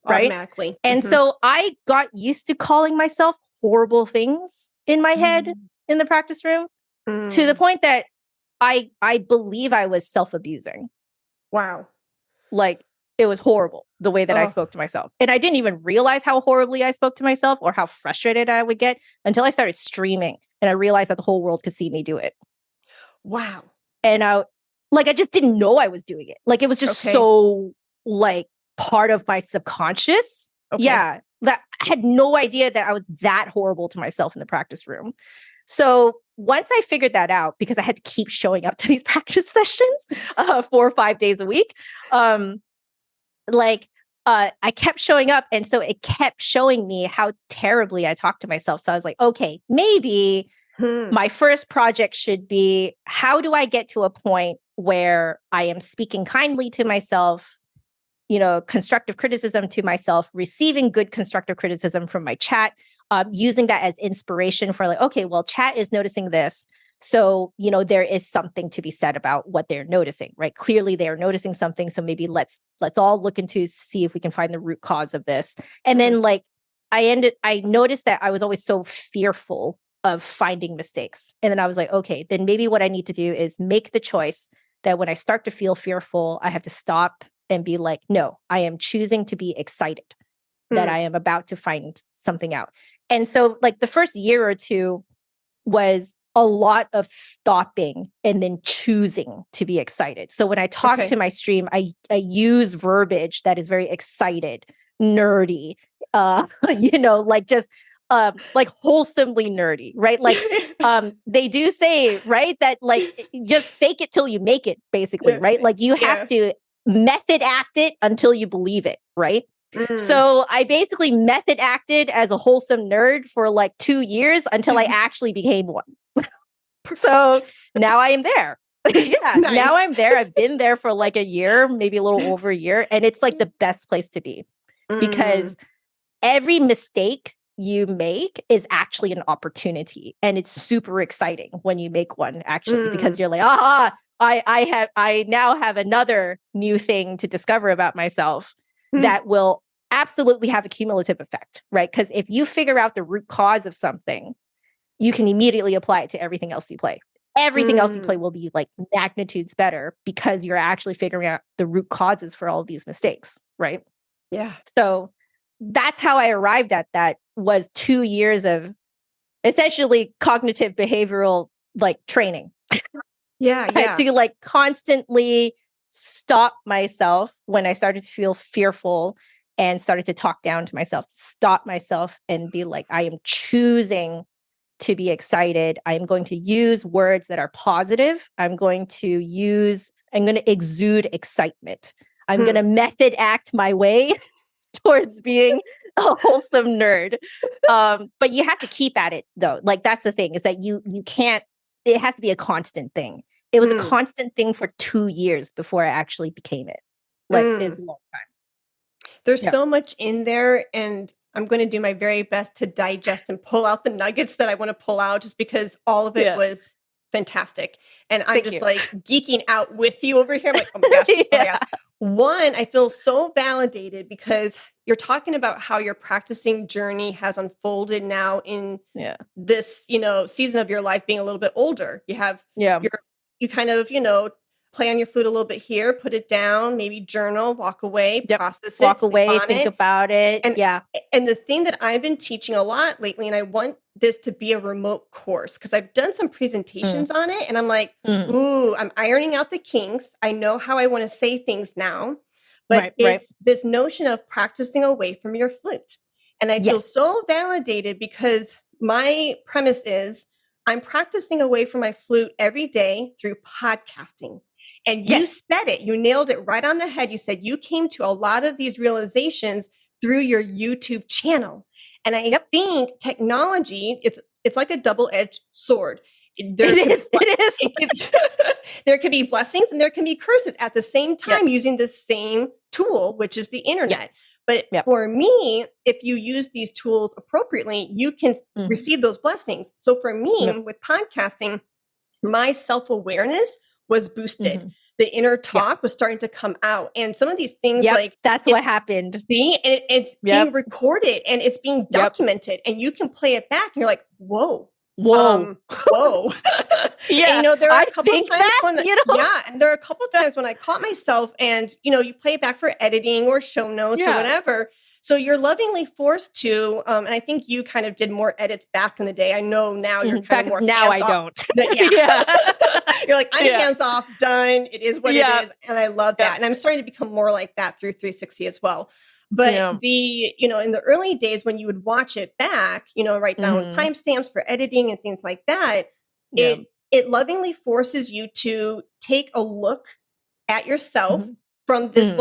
Right? Automatically. And so I got used to calling myself horrible things in my head in the practice room to the point that I believe I was self-abusing. Wow. Like, it was horrible the way that I spoke to myself. And I didn't even realize how horribly I spoke to myself or how frustrated I would get until I started streaming and I realized that the whole world could see me do it. Wow. And I just didn't know I was doing it. Like, it was just so like part of my subconscious. Okay. Yeah. That I had no idea that I was that horrible to myself in the practice room. So once I figured that out, because I had to keep showing up to these practice sessions 4 or 5 days a week, I kept showing up. And so it kept showing me how terribly I talked to myself. So I was like, okay, maybe my first project should be, how do I get to a point where I am speaking kindly to myself, constructive criticism to myself, receiving good constructive criticism from my chat, using that as inspiration for like, okay, well, chat is noticing this. So, there is something to be said about what they're noticing, right? Clearly they are noticing something. So maybe let's all look into see if we can find the root cause of this. And then I noticed that I was always so fearful of finding mistakes. And then I was like, okay, then maybe what I need to do is make the choice that when I start to feel fearful, I have to stop and be like, no, I am choosing to be excited that I am about to find something out. And so like the first year or two was a lot of stopping and then choosing to be excited. So when I talk to my stream, I use verbiage that is very excited, nerdy, just like wholesomely nerdy, right? Like they do say, right, that like just fake it till you make it, basically, right? Like you have to method act it until you believe it, right? So I basically method acted as a wholesome nerd for like 2 years until I actually became one. So now I am there. Nice. Now I'm there. I've been there for like a year, maybe a little over a year. And it's like the best place to be because every mistake you make is actually an opportunity. And it's super exciting when you make one, actually, because you're like, I now have another new thing to discover about myself that will absolutely have a cumulative effect, right? Because if you figure out the root cause of something, you can immediately apply it to everything else you play. Everything else you play will be like magnitudes better because you're actually figuring out the root causes for all of these mistakes, right? Yeah. So that's how I arrived at that, was 2 years of essentially cognitive behavioral like training. Yeah. I had to like constantly stop myself when I started to feel fearful and started to talk down to myself, stop myself and be like, I am choosing to be excited. I'm going to use words that are positive. I'm going to exude excitement. I'm going to method act my way towards being a wholesome nerd. But you have to keep at it though. Like that's the thing, is that you can't, it has to be a constant thing. It was a constant thing for 2 years before I actually became it. Like it's a long time. There's so much in there, and I'm going to do my very best to digest and pull out the nuggets that I want to pull out, just because all of it was fantastic. And I'm just like geeking out with you over here. I'm like, oh my gosh. One, I feel so validated because you're talking about how your practicing journey has unfolded now in this, season of your life, being a little bit older. You have you kind of, play on your flute a little bit here, put it down, maybe journal, walk away, process it, walk away, think about it. And the thing that I've been teaching a lot lately, and I want this to be a remote course because I've done some presentations on it, and I'm like, ooh, I'm ironing out the kinks. I know how I want to say things now, but it's this notion of practicing away from your flute. And I feel so validated because my premise is I'm practicing away from my flute every day through podcasting. And you said it, you nailed it right on the head. You said you came to a lot of these realizations through your YouTube channel. And I think technology, it's like a double-edged sword. It is. There could be blessings and there can be curses at the same time using the same tool, which is the internet. But for me, if you use these tools appropriately, you can receive those blessings. So for me, with podcasting, my self-awareness was boosted. The inner talk was starting to come out. And some of these things that's what happened. See, and it's being recorded and it's being documented and you can play it back and you're like, whoa. Whoa. And, there are a couple of times and there are a couple of times when I caught myself and, you play it back for editing or show notes or whatever. So you're lovingly forced to, and I think you kind of did more edits back in the day. I know now you're kind of more now I don't. You're like, I'm hands off, done. It is what it is. And I love that. And I'm starting to become more like that through 360 as well. But in the early days when you would watch it back, write down timestamps for editing and things like that, it lovingly forces you to take a look at yourself from this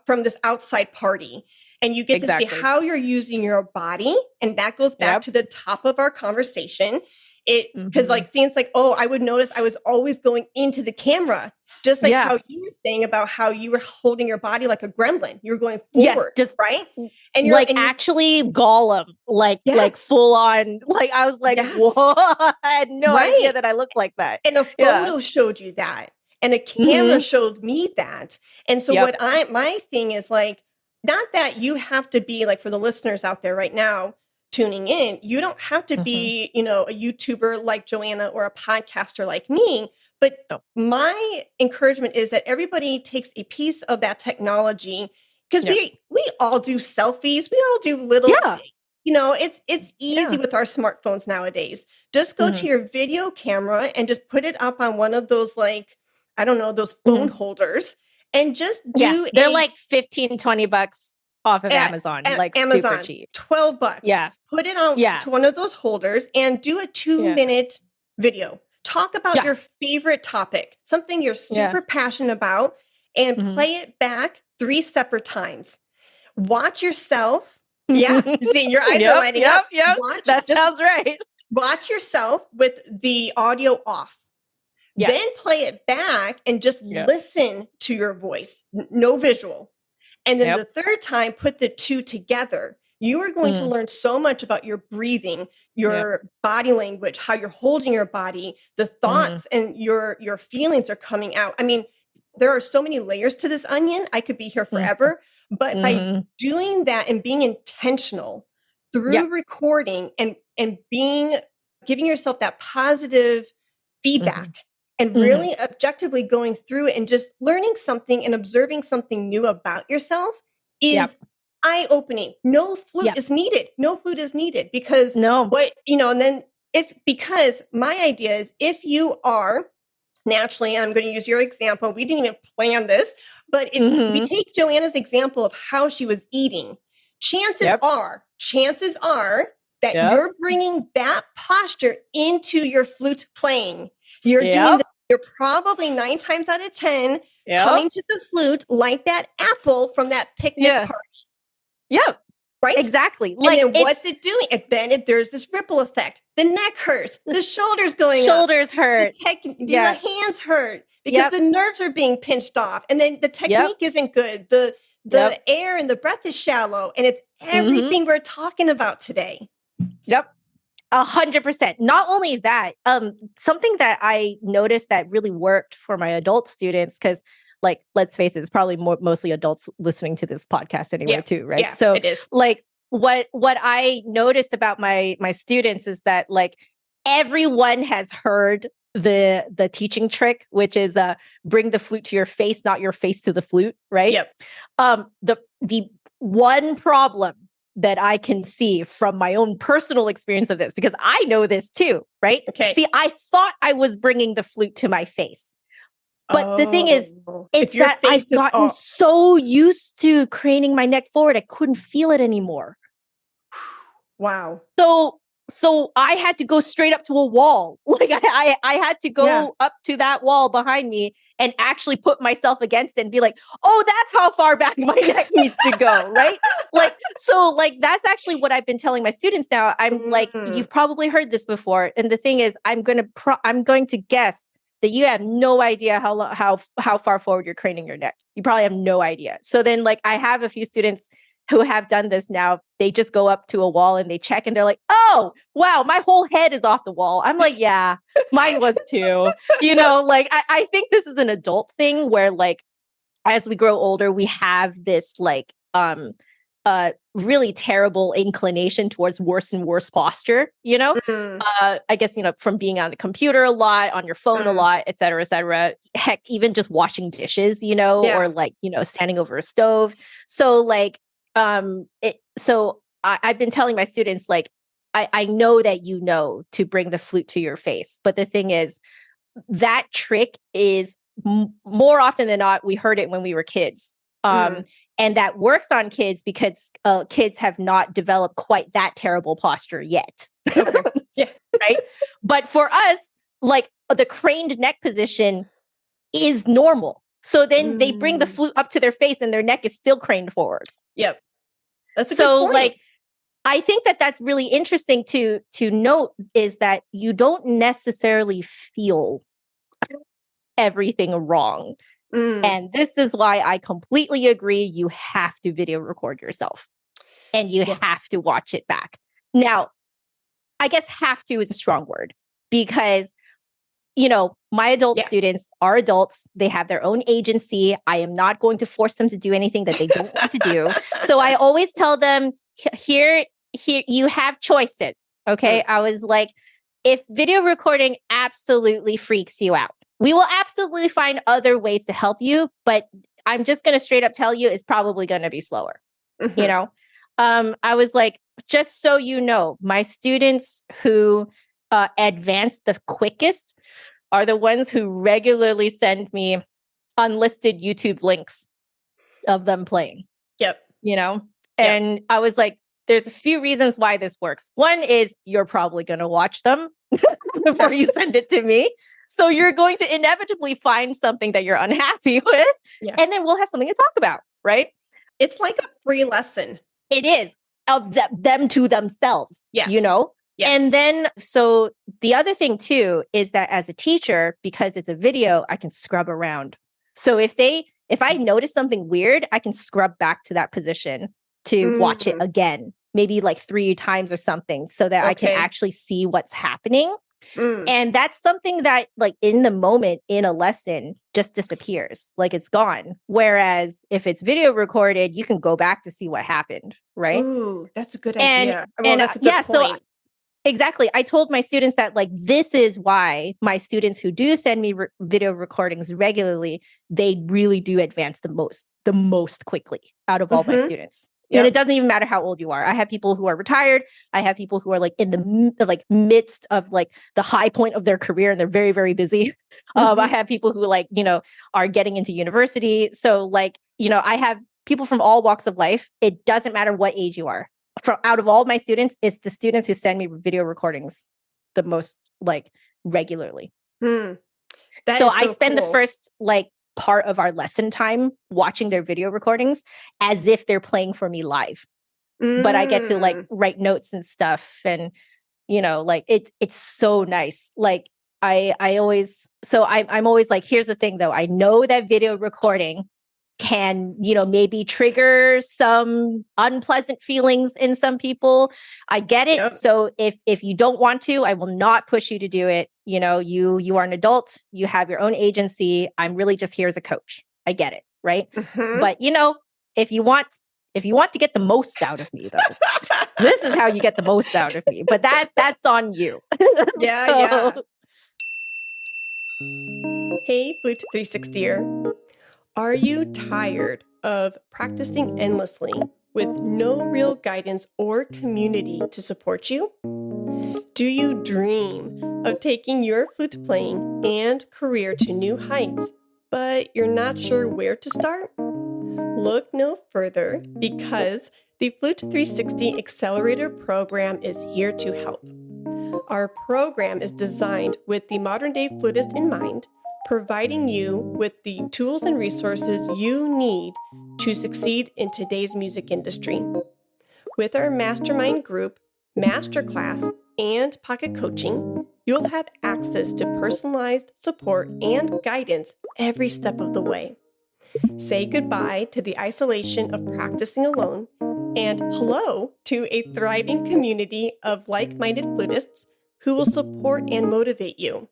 from this outside party. And you get to see how you're using your body. And that goes back to the top of our conversation. Because things like, I would notice I was always going into the camera, just like how you were saying about how you were holding your body like a gremlin. You were going forward, right? And you're actually Gollum, like full on. Like I was like, whoa, I had no idea that I looked like that. And a photo showed you that, and a camera showed me that. And so my thing is like, not that you have to be like, for the listeners out there right now tuning in, you don't have to be, a YouTuber like Joanna or a podcaster like me. But my encouragement is that everybody takes a piece of that technology, because we all do selfies. We all do little, it's easy with our smartphones nowadays. Just go to your video camera and just put it up on one of those, like, I don't know, those phone holders, and just do they're like $15-20 off of Amazon, like Amazon, super cheap. $12. Yeah. Put it on to one of those holders and do a 2-minute video. Talk about your favorite topic, something you're super passionate about, and play it back 3 separate times. Watch yourself. See, your eyes are lighting up. Sounds right. Watch yourself with the audio off. Then play it back and just listen to your voice. No visual. And then the third time, put the two together. You are going to learn so much about your breathing, your body language, how you're holding your body, the thoughts and your feelings are coming out. I mean, there are so many layers to this onion. I could be here forever. But by doing that and being intentional through recording and giving yourself that positive feedback, and really objectively going through it and just learning something and observing something new about yourself is eye-opening. No flute is needed. No flute is needed because and then because my idea is, if you are naturally, and I'm going to use your example, we didn't even plan this, but if we take Joanna's example of how she was eating, chances are that you're bringing that posture into your flute playing. You're doing that. You're probably 9 times out of 10 coming to the flute like that apple from that picnic party. Right? Exactly. And Like, then what's it doing? And then there's this ripple effect. The neck hurts. The shoulders going up. shoulders hurt. The hands hurt because Yep. the nerves are being pinched off. And then the technique isn't good. The air and the breath is shallow. And it's everything we're talking about today. Yep. 100%. Not only that, something that I noticed that really worked for my adult students, because like, let's face it, it's probably mostly adults listening to this podcast anyway, too, right? Yeah, so it is. Like what I noticed about my students is that like everyone has heard the teaching trick, which is bring the flute to your face, not your face to the flute, right? Yep. The one problem that I can see from my own personal experience of this, because I know this too, right? Okay. See, I thought I was bringing the flute to my face. But the thing is, it's that I've gotten so used to craning my neck forward, I couldn't feel it anymore. Wow. So I had to go straight up to a wall. Like I had to go up to that wall behind me and actually put myself against it and be like, oh, that's how far back my neck needs to go, right? So that's actually what I've been telling my students now. I'm like, you've probably heard this before. And the thing is, I'm going to guess that you have no idea how far forward you're craning your neck. You probably have no idea. So then like I have a few students who have done this now. They just go up to a wall and they check and they're like, oh, wow, my whole head is off the wall. I'm like, yeah, mine was too. Like I think this is an adult thing where like, as we grow older, we have this like really terrible inclination towards worse and worse posture, I guess, from being on the computer a lot, on your phone a lot, et cetera, et cetera. Heck, even just washing dishes, or like, standing over a stove. So like, I've been telling my students, like, I know that to bring the flute to your face. But the thing is, that trick is more often than not, we heard it when we were kids. And that works on kids because kids have not developed quite that terrible posture yet. Okay. Yeah. Right. But for us, like the craned neck position is normal. So then they bring the flute up to their face and their neck is still craned forward. Yep. That's a good point. Like, I think that that's really interesting to note is that you don't necessarily feel everything wrong. And this is why I completely agree. You have to video record yourself and you have to watch it back. Now, I guess have to is a strong word because, my adult students are adults. They have their own agency. I am not going to force them to do anything that they don't want to do. So I always tell them, here, you have choices. Okay. I was like, if video recording absolutely freaks you out, we will absolutely find other ways to help you, but I'm just going to straight up tell you it's probably going to be slower. I was like, just so you know, my students who advance the quickest are the ones who regularly send me unlisted YouTube links of them playing. Yep. And I was like, there's a few reasons why this works. One is you're probably going to watch them before you send it to me. So you're going to inevitably find something that you're unhappy with, and then we'll have something to talk about, right? It's like a free lesson. It is of them to themselves, Yes. Yes. And then, so the other thing too, is that as a teacher, because it's a video, I can scrub around. So if I notice something weird, I can scrub back to that position to watch it again, maybe like 3 times or something so that I can actually see what's happening. And that's something that like in the moment in a lesson just disappears, like it's gone. Whereas if it's video recorded, you can go back to see what happened. Right. Ooh, that's a good idea. That's a good point. So exactly. I told my students that like, this is why my students who do send me video recordings regularly, they really do advance the most quickly out of all my students. Yep. And it doesn't even matter how old you are. I have people who are retired. I have people who are like in the midst of like the high point of their career and they're very, very busy. I have people who like, are getting into university. So like, I have people from all walks of life. It doesn't matter what age you are. Out of all my students, it's the students who send me video recordings the most like regularly. So I spend the first like part of our lesson time watching their video recordings as if they're playing for me live. but I get to like Mm. write notes and stuff. And, like it's so nice. Like I always, so I'm always like, here's the thing though. I know that video recording can, maybe trigger some unpleasant feelings in some people. I get it. Yep. So if you don't want to, I will not push you to do it. You are an adult, you have your own agency. I'm really just here as a coach. I get it. Right. Mhm. But if you want to get the most out of me though, this is how you get the most out of me. But that's on you. Yeah. Hey, Flute 360er. Are you tired of practicing endlessly with no real guidance or community to support you? Do you dream of taking your flute playing and career to new heights, but you're not sure where to start? Look no further, because the Flute 360 Accelerator Program is here to help. Our program is designed with the modern day flutist in mind, providing you with the tools and resources you need to succeed in today's music industry. With our mastermind group, masterclass, and pocket coaching, you'll have access to personalized support and guidance every step of the way. Say goodbye to the isolation of practicing alone, and hello to a thriving community of like-minded flutists who will support and motivate you.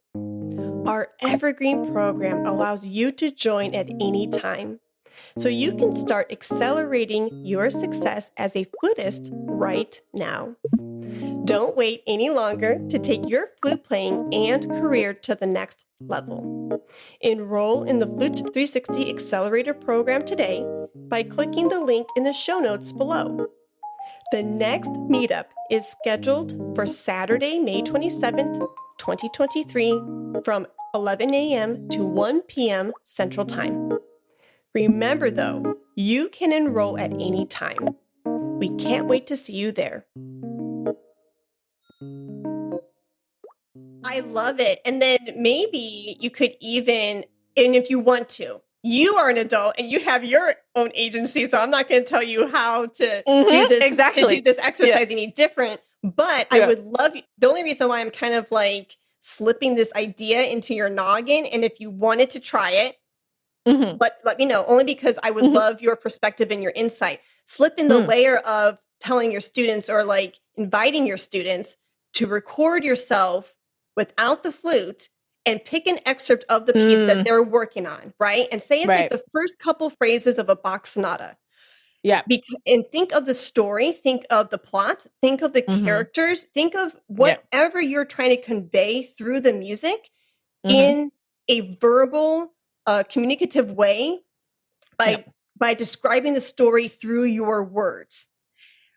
Our evergreen program allows you to join at any time, so you can start accelerating your success as a flutist right now. Don't wait any longer to take your flute playing and career to the next level. Enroll in the Flute 360 Accelerator Program today by clicking the link in the show notes below. The next meetup is scheduled for Saturday, May 27th, 2023 from 11 a.m. to 1 p.m. Central Time. Remember though, you can enroll at any time. We can't wait to see you there. I love it. And then maybe you could even, and if you want to, you are an adult and you have your own agency. So I'm not going to tell you how to do this, exactly. to do this exercise any different. But I would love, the only reason why I'm kind of like slipping this idea into your noggin, and if you wanted to try it, let me know, only because I would love your perspective and your insight. Slip in the layer of telling your students, or like inviting your students to record yourself without the flute and pick an excerpt of the piece that they're working on, right? And say it's like the first couple phrases of a Bach sonata. Yeah. And think of the story, think of the plot, think of the characters, think of whatever you're trying to convey through the music in a verbal, communicative way by describing the story through your words.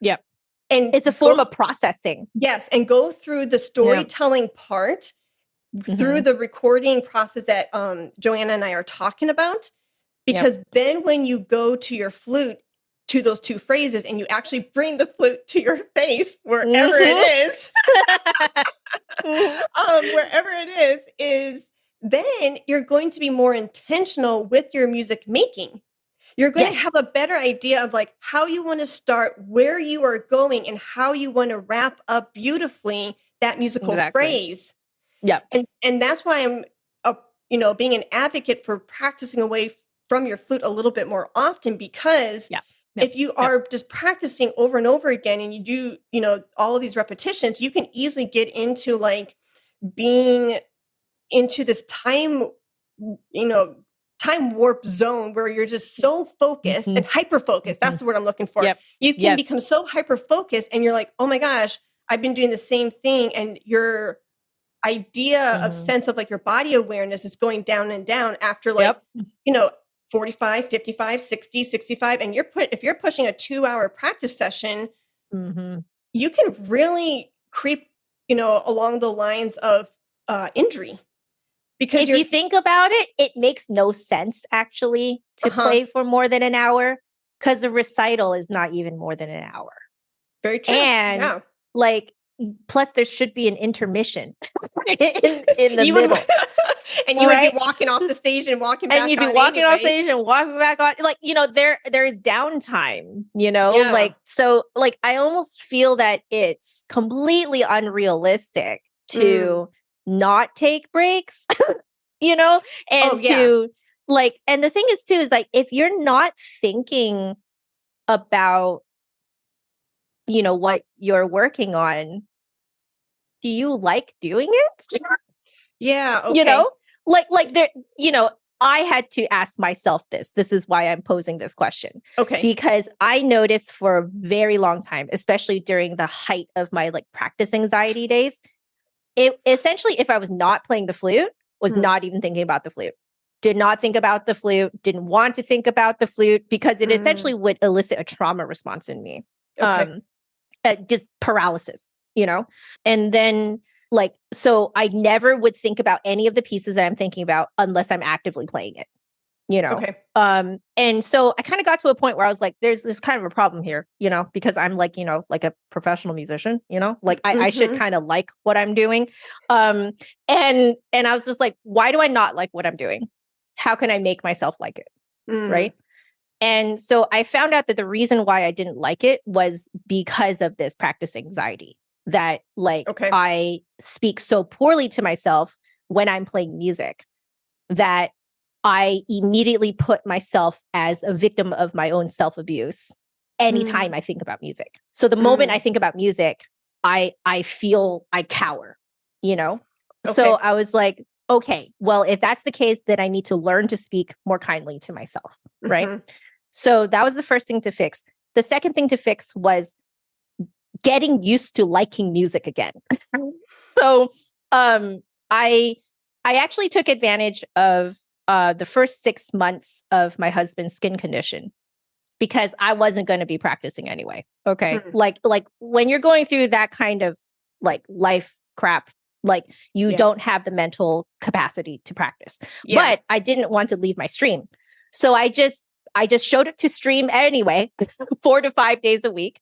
Yep. And it's a form of processing. Yes. And go through the storytelling part through the recording process that Joanna and I are talking about. Because then when you go to your flute, to those two phrases, and you actually bring the flute to your face, wherever it is, wherever it is then you're going to be more intentional with your music making. You're going to have a better idea of like how you want to start, where you are going, and how you want to wrap up beautifully that musical phrase. Yeah. And that's why I'm being an advocate for practicing away from your flute a little bit more often, because if you are just practicing over and over again and you do, all of these repetitions, you can easily get into like being into this time warp zone where you're just so focused and hyper focused. That's the word I'm looking for. You can become so hyper focused and you're like, oh my gosh, I've been doing the same thing. And your idea of sense of like your body awareness is going down and down after like, 45, 55, 60, 65. And if you're pushing a 2-hour practice session, you can really creep, along the lines of injury. Because if you think about it, it makes no sense actually to play for more than an hour, because the recital is not even more than an hour. Very true. And like, plus there should be an intermission in the middle. And you would be Right. walking off the stage and walking back on And you'd be walking off anyways. stage and walking back on, like, there's downtime, Yeah. like, so like, I almost feel that it's completely unrealistic to not take breaks, and Oh, yeah. to like, and the thing is too, is like, if you're not thinking about, what you're working on, do you like doing it? Yeah. Okay. Like there, I had to ask myself this. This is why I'm posing this question. Okay. Because I noticed for a very long time, especially during the height of my like practice anxiety days, it essentially, if I was not playing the flute, was not even thinking about the flute. Did not think about the flute, didn't want to think about the flute because it essentially would elicit a trauma response in me. Okay. Just paralysis, and then like, so I never would think about any of the pieces that I'm thinking about unless I'm actively playing it, Okay. and so I kind of got to a point where I was like, there's kind of a problem here, because I'm like, like a professional musician, like I should kind of like what I'm doing. And I was just like, why do I not like what I'm doing? How can I make myself like it? Right. And so I found out that the reason why I didn't like it was because of this practice anxiety, that like I speak so poorly to myself when I'm playing music that I immediately put myself as a victim of my own self-abuse anytime I think about music. So the moment I think about music, I feel I cower, So I was like, okay, well, if that's the case, then I need to learn to speak more kindly to myself, right? So that was the first thing to fix. The second thing to fix was getting used to liking music again. So I actually took advantage of the first 6 months of my husband's skin condition because I wasn't going to be practicing anyway. Okay. Like when you're going through that kind of like life crap, like you don't have the mental capacity to practice. But I didn't want to leave my stream. So I just showed up to stream anyway, 4 to 5 days a week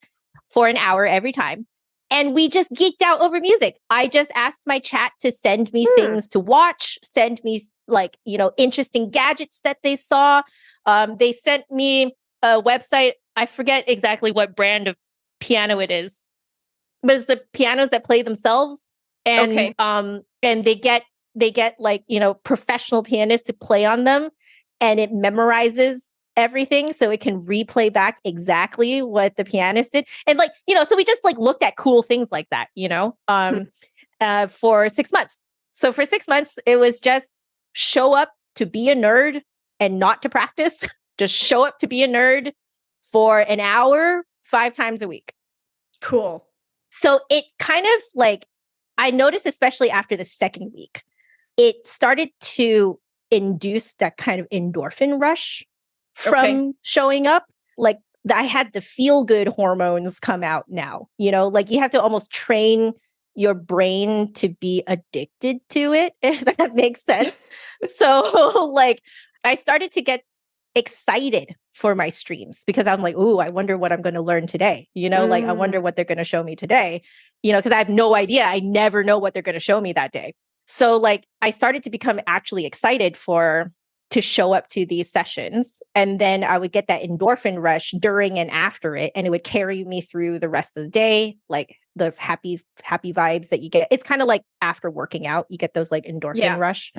for an hour every time. And we just geeked out over music. I just asked my chat to send me things to watch, send me like, interesting gadgets that they saw. They sent me a website. I forget exactly what brand of piano it is, but it's the pianos that play themselves. And and they get like, professional pianists to play on them, and it memorizes everything so it can replay back exactly what the pianist did. And like, so we just like looked at cool things like that, for 6 months. So for 6 months, it was just show up to be a nerd and not to practice. Just show up to be a nerd for an hour, 5 times a week. Cool. So it kind of like, I noticed, especially after the second week, it started to induce that kind of endorphin rush from showing up. Like I had the feel good hormones come out now, like you have to almost train your brain to be addicted to it, if that makes sense. So like I started to get excited for my streams because I'm like, ooh, I wonder what I'm going to learn today. Like I wonder what they're going to show me today, because I have no idea. I never know what they're going to show me that day. So like I started to become actually excited to show up to these sessions. And then I would get that endorphin rush during and after it. And it would carry me through the rest of the day, like those happy vibes that you get. It's kind of like after working out, you get those like endorphin rush.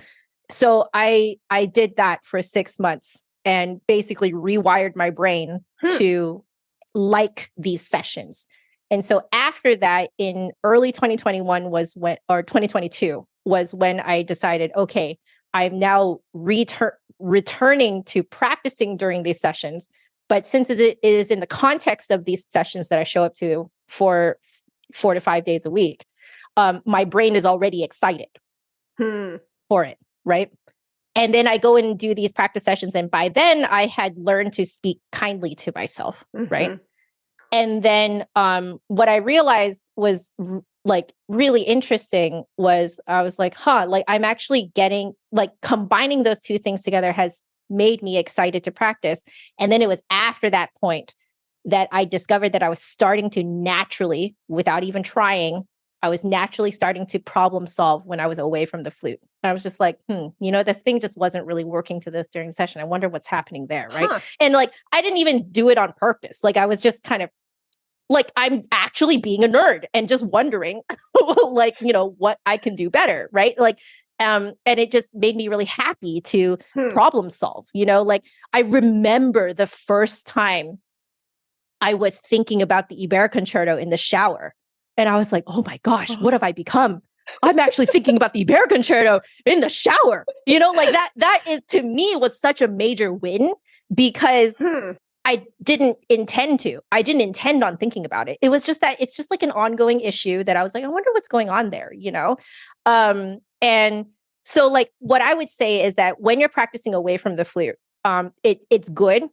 So I did that for 6 months and basically rewired my brain to like these sessions. And so after that, in early 2021 or 2022 was when I decided, okay, I'm now returning to practicing during these sessions. But since it is in the context of these sessions that I show up to for 4 to 5 days a week, my brain is already excited for it, right? And then I go and do these practice sessions. And by then I had learned to speak kindly to myself, right? And then what I realized was like really interesting was I was like, like I'm actually getting like combining those two things together has made me excited to practice. And then it was after that point that I discovered that I was starting to naturally, without even trying, I was naturally starting to problem solve when I was away from the flute. I was just like, this thing just wasn't really working to this during the session. I wonder what's happening there, right? Huh. And like, I didn't even do it on purpose. Like, I was just kind of like, I'm actually being a nerd and just wondering, like, what I can do better, right? Like, and it just made me really happy to problem solve, like I remember the first time I was thinking about the Iberic Concerto in the shower. And I was like, oh my gosh, what have I become? I'm actually thinking about the Iberic Concerto in the shower. Like that is, to me, was such a major win because I didn't intend on thinking about it. It was just that it's just like an ongoing issue that I was like, I wonder what's going on there, And so like what I would say is that when you're practicing away from the flute, it's good.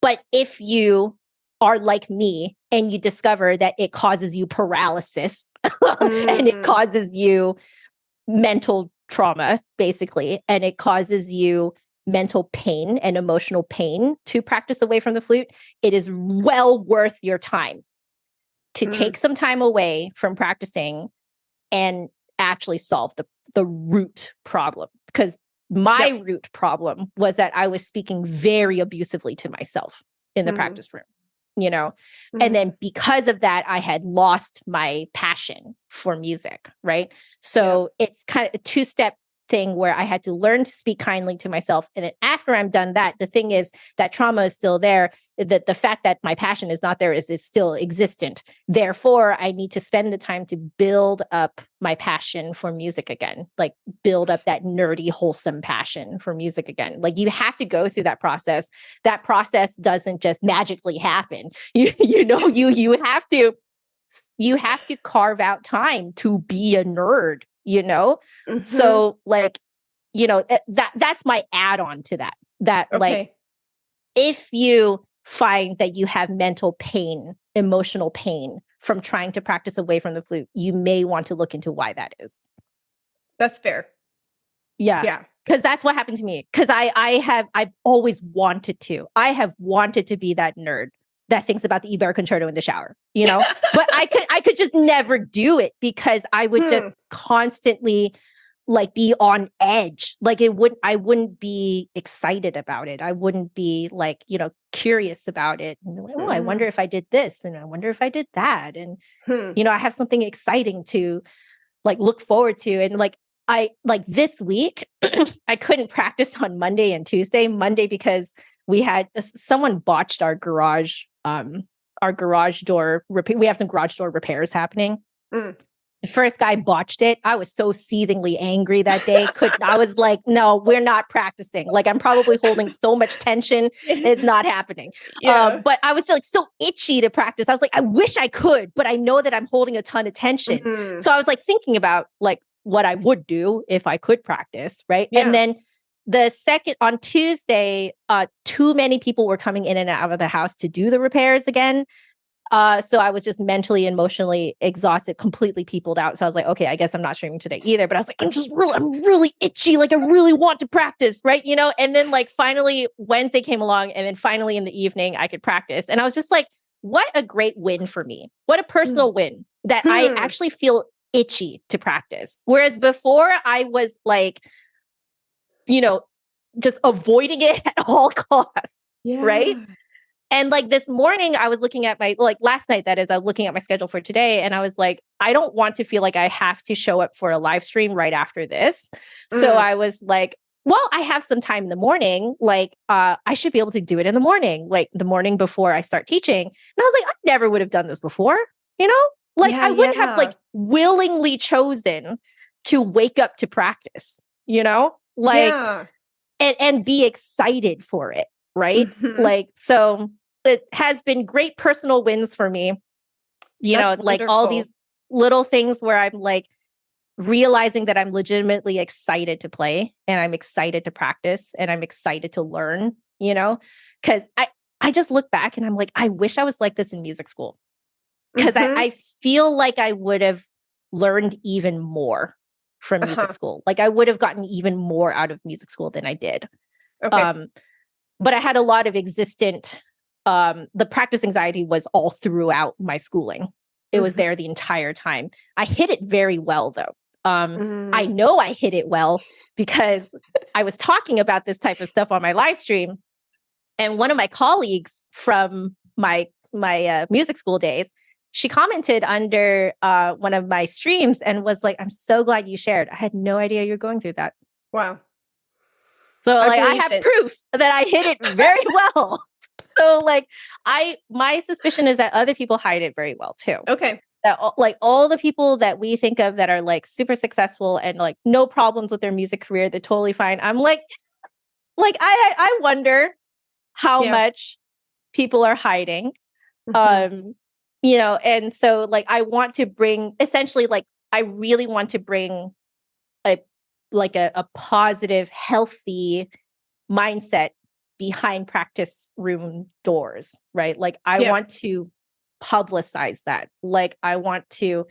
But if you are like me and you discover that it causes you paralysis and it causes you mental trauma, basically, and it causes you mental pain and emotional pain to practice away from the flute, it is well worth your time to take some time away from practicing and actually solve the root problem. Because my root problem was that I was speaking very abusively to myself in the practice room, and then because of that, I had lost my passion for music, right? So it's kind of a two-step thing where I had to learn to speak kindly to myself. And then after I'm done that, the thing is that trauma is still there. That the fact that my passion is not there is still existent. Therefore, I need to spend the time to build up my passion for music again, like build up that nerdy, wholesome passion for music again. Like you have to go through that process. That process doesn't just magically happen. You have to carve out time to be a nerd. So like, that's my add-on to that. Like, if you find that you have mental pain, emotional pain from trying to practice away from the flute, you may want to look into why that is. That's fair. Yeah. Because that's what happened to me. Because I've always wanted to. I have wanted to be that nerd that thinks about the Iberic Concerto in the shower, but I could just never do it because I would just constantly like be on edge. Like I wouldn't be excited about it. I wouldn't be like, curious about it. And like, I wonder if I did this and I wonder if I did that. And, I have something exciting to like look forward to. And like, this week, I couldn't practice on Monday and Tuesday. Monday, because we had someone botched our garage door repair. We have some garage door repairs happening. The first guy botched it. I was so seethingly angry that day. I was like, no, we're not practicing. Like I'm probably holding so much tension. It's not happening. But I was like so itchy to practice. I was like, I wish I could, but I know that I'm holding a ton of tension. So I was like thinking about like what I would do if I could practice. Right. And then on Tuesday, too many people were coming in and out of the house to do the repairs again. So I was just mentally, emotionally exhausted, completely peopled out. So I was like, okay, I guess I'm not streaming today either. But I was like, I'm really itchy. Like I really want to practice, right? And then like finally Wednesday came along and then finally in the evening I could practice. And I was just like, what a great win for me. What a personal win that I actually feel itchy to practice. Whereas before I was like, just avoiding it at all costs, right? And like this morning, I was looking at last night, that is, I was looking at my schedule for today. And I was like, I don't want to feel like I have to show up for a live stream right after this. So I was like, well, I have some time in the morning. Like, I should be able to do it in the morning, like the morning before I start teaching. And I was like, I never would have done this before, I wouldn't have like willingly chosen to wake up to practice, and be excited for it. Right. Like, so it has been great personal wins for me, like all these little things where I'm like realizing that I'm legitimately excited to play and I'm excited to practice and I'm excited to learn, because I just look back and I'm like, I wish I was like this in music school because I feel like I would have learned even more from music school. Like I would have gotten even more out of music school than I did. But I had a lot of the practice anxiety was all throughout my schooling. it was there the entire time. I hit it very well though. I Mm. know I hit it well because I was talking about this type of stuff on my live stream, and one of my colleagues from my music school days, she commented under one of my streams and was like, "I'm so glad you shared. I had no idea you're going through that." Wow. So I like I believe have it. proof that I hit it very well. So like my suspicion is that other people hide it very well too. Okay. That all the people that we think of that are like super successful and like no problems with their music career, they're totally fine. I'm like I wonder how Yeah. much people are hiding. Mhm. And so like I want to bring essentially like I really want to bring a positive, healthy mindset behind practice room doors, right? Like I Yeah. want to publicize that. Like I want to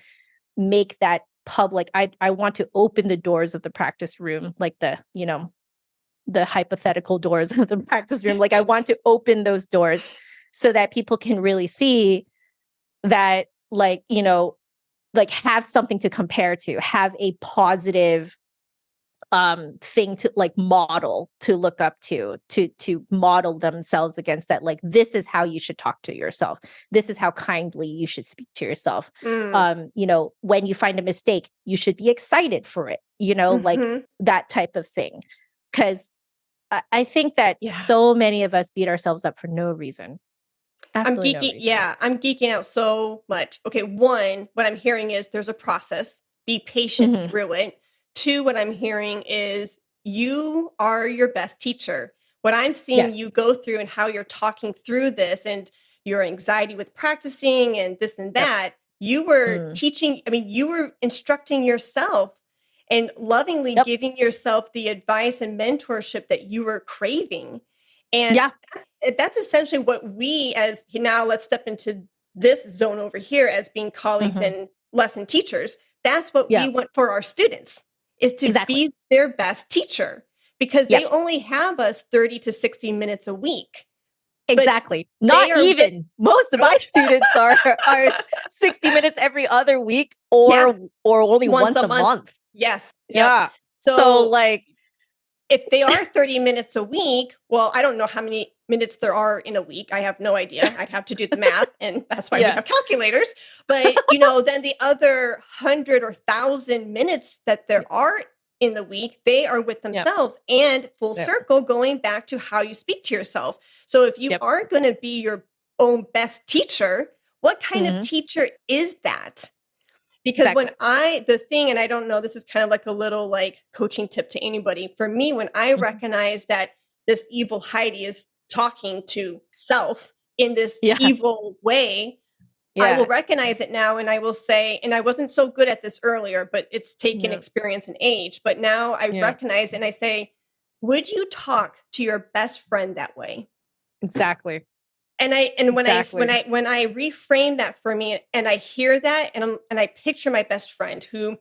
make that public. I want to open the doors of the practice room, like the hypothetical doors of the practice room. Like I want to open those doors so that people can really see that, like, like have something to compare to, have a positive thing to like model, to look up to model themselves against, that like this is how you should talk to yourself, this is how kindly you should speak to yourself. Mm. When you find a mistake, you should be excited for it, like Mhm. that type of thing. Because I think that Yeah. so many of us beat ourselves up for no reason. Absolutely no reason. Yeah, I'm geeking out so much. Okay, one, what I'm hearing is there's a process. Be patient Mhm. through it. Two, what I'm hearing is you are your best teacher. What I'm seeing you Yes. go through and how you're talking through this and your anxiety with practicing and this and Yep. that, you were Mm. teaching, I mean, you were instructing yourself and lovingly Yep. giving yourself the advice and mentorship that you were craving. And Yeah. that's essentially what we, as now let's step into this zone over here as being colleagues Mhm. and lesson teachers. That's what we Yeah. want for our students, is to Exactly. be their best teacher, because they Yep. only have us 30 to 60 minutes a week. Exactly. They Not are with even. Most of my students are 60 minutes every other week yeah, or only once once a a month. month. Yes. Yep. Yeah. So So like if they are 30 minutes a week, well, I don't know how many minutes there are in a week. I have no idea. I'd have to do the math, and that's why we yeah. have calculators. But, then the other 100 or 1,000 minutes that there are in the week, they are with Yep. themselves, and full Yep. circle going back to how you speak to yourself. So if you Yep. are going to be your own best teacher, what kind of Mhm. teacher is that? Because Exactly. the thing, and I don't know, this is kind of like a little like coaching tip to anybody. For me, when I Mhm. recognize that this evil Heidi is talking to self in this Yeah. evil way, I will Yeah. recognize it now, and I will say, and I wasn't so good at this earlier, but it's taken Yeah. experience and age. But now I Yeah. recognize and I say, would you talk to your best friend that way? Exactly. And Exactly. when I reframe that for me, and I hear that, and I picture my best friend, who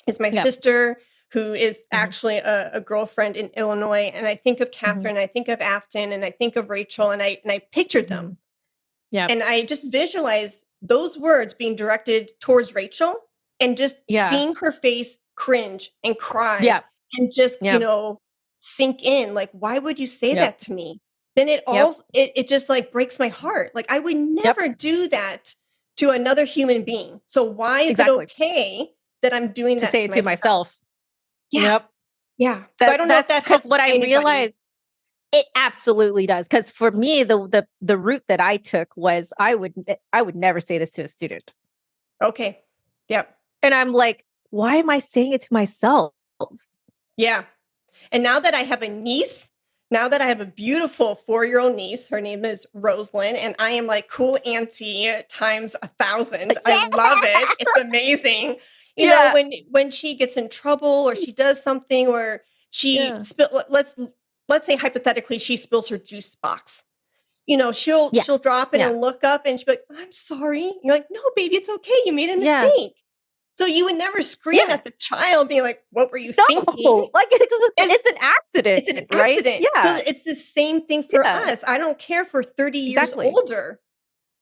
is my Yep. sister, who is Mhm. actually a girlfriend in Illinois, and I think of Mhm. Catherine, I think of Afton, and I think of Rachel, and I picture them, Mhm. Yep. and I just visualize those words being directed towards Rachel, and just Yeah. seeing her face cringe and cry, Yep. and just Yep. sink in, like, why would you say Yep. that to me? Then Yep. it just like breaks my heart. Like, I would Yep. never do that to another human being. So why is it Exactly. okay that I'm doing To that say to it to myself? myself. Yeah. Yep. Yeah. So I don't know if That's that because what helps I anybody. realized, it absolutely does. Because for me, the route that I took was I would never say this to a student. Okay. Yep. And I'm like, why am I saying it to myself? Yeah. And now that I have a niece, now that I have a beautiful 4-year-old niece, her name is Rosalind, and I am like cool auntie times 1,000. I love it. It's amazing. Yeah. When she gets in trouble, or she does something, or she Yeah. let's say hypothetically she spills her juice box. Yeah. She'll drop it Yeah. and look up, and she'll be like, "I'm sorry." You're like, "No, baby, it's okay. You made a Yeah. mistake." So you would never scream Yeah. at the child being like, "What were you thinking?" No, like And it's an accident, it's an right? accident. So Yeah. it's the same thing for Yeah. us. I don't care for 30 years Exactly. older.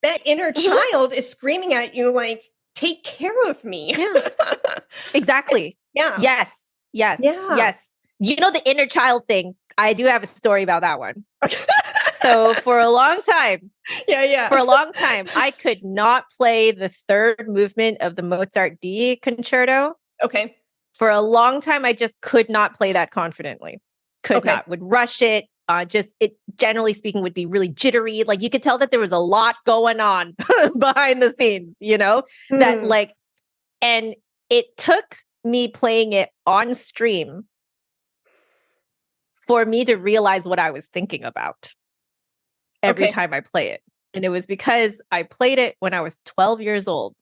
That inner Mhm. child is screaming at you like, take care of me. Yeah. Exactly. Yeah. Yes. Yes. Yeah. Yes. You know, the inner child thing. I do have a story about that one. So for a long time, I could not play the third movement of the Mozart D concerto. Okay. For a long time, I just could not play that confidently. Could not. Would rush it. It generally speaking would be really jittery. Like you could tell that there was a lot going on behind the scenes, that like, and it took me playing it on stream for me to realize what I was thinking about every time I play it. And it was because I played it when I was 12 years old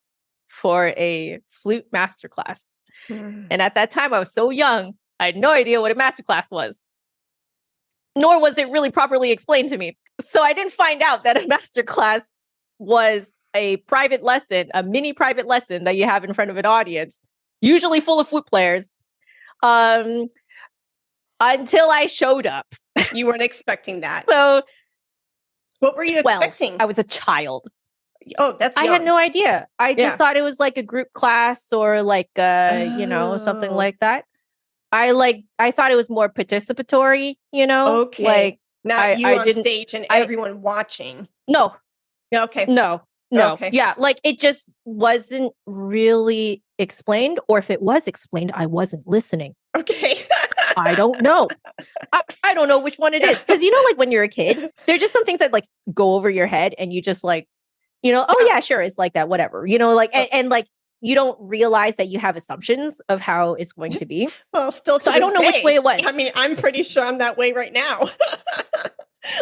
for a flute masterclass. And at that time, I was so young, I had no idea what a masterclass was, nor was it really properly explained to me. So I didn't find out that a masterclass was a private lesson, a mini private lesson that you have in front of an audience, usually full of flute players, until I showed up. You weren't expecting that. So what were you 12. expecting? I was a child. Oh, that's young. I had no idea. I just thought it was like a group class or like something like that. I thought it was more participatory, Okay. Like not you I on stage and everyone watching. No. Okay. No. Okay. Yeah, like it just wasn't really explained, or if it was explained, I wasn't listening. Okay. I don't know. I don't know which one it is. Because like when you're a kid, there's just some things that like go over your head and you just like, oh yeah, sure, it's like that, whatever. And like you don't realize that you have assumptions of how it's going to be. Well, still to so I don't know which way it was. I mean, I'm pretty sure I'm that way right now.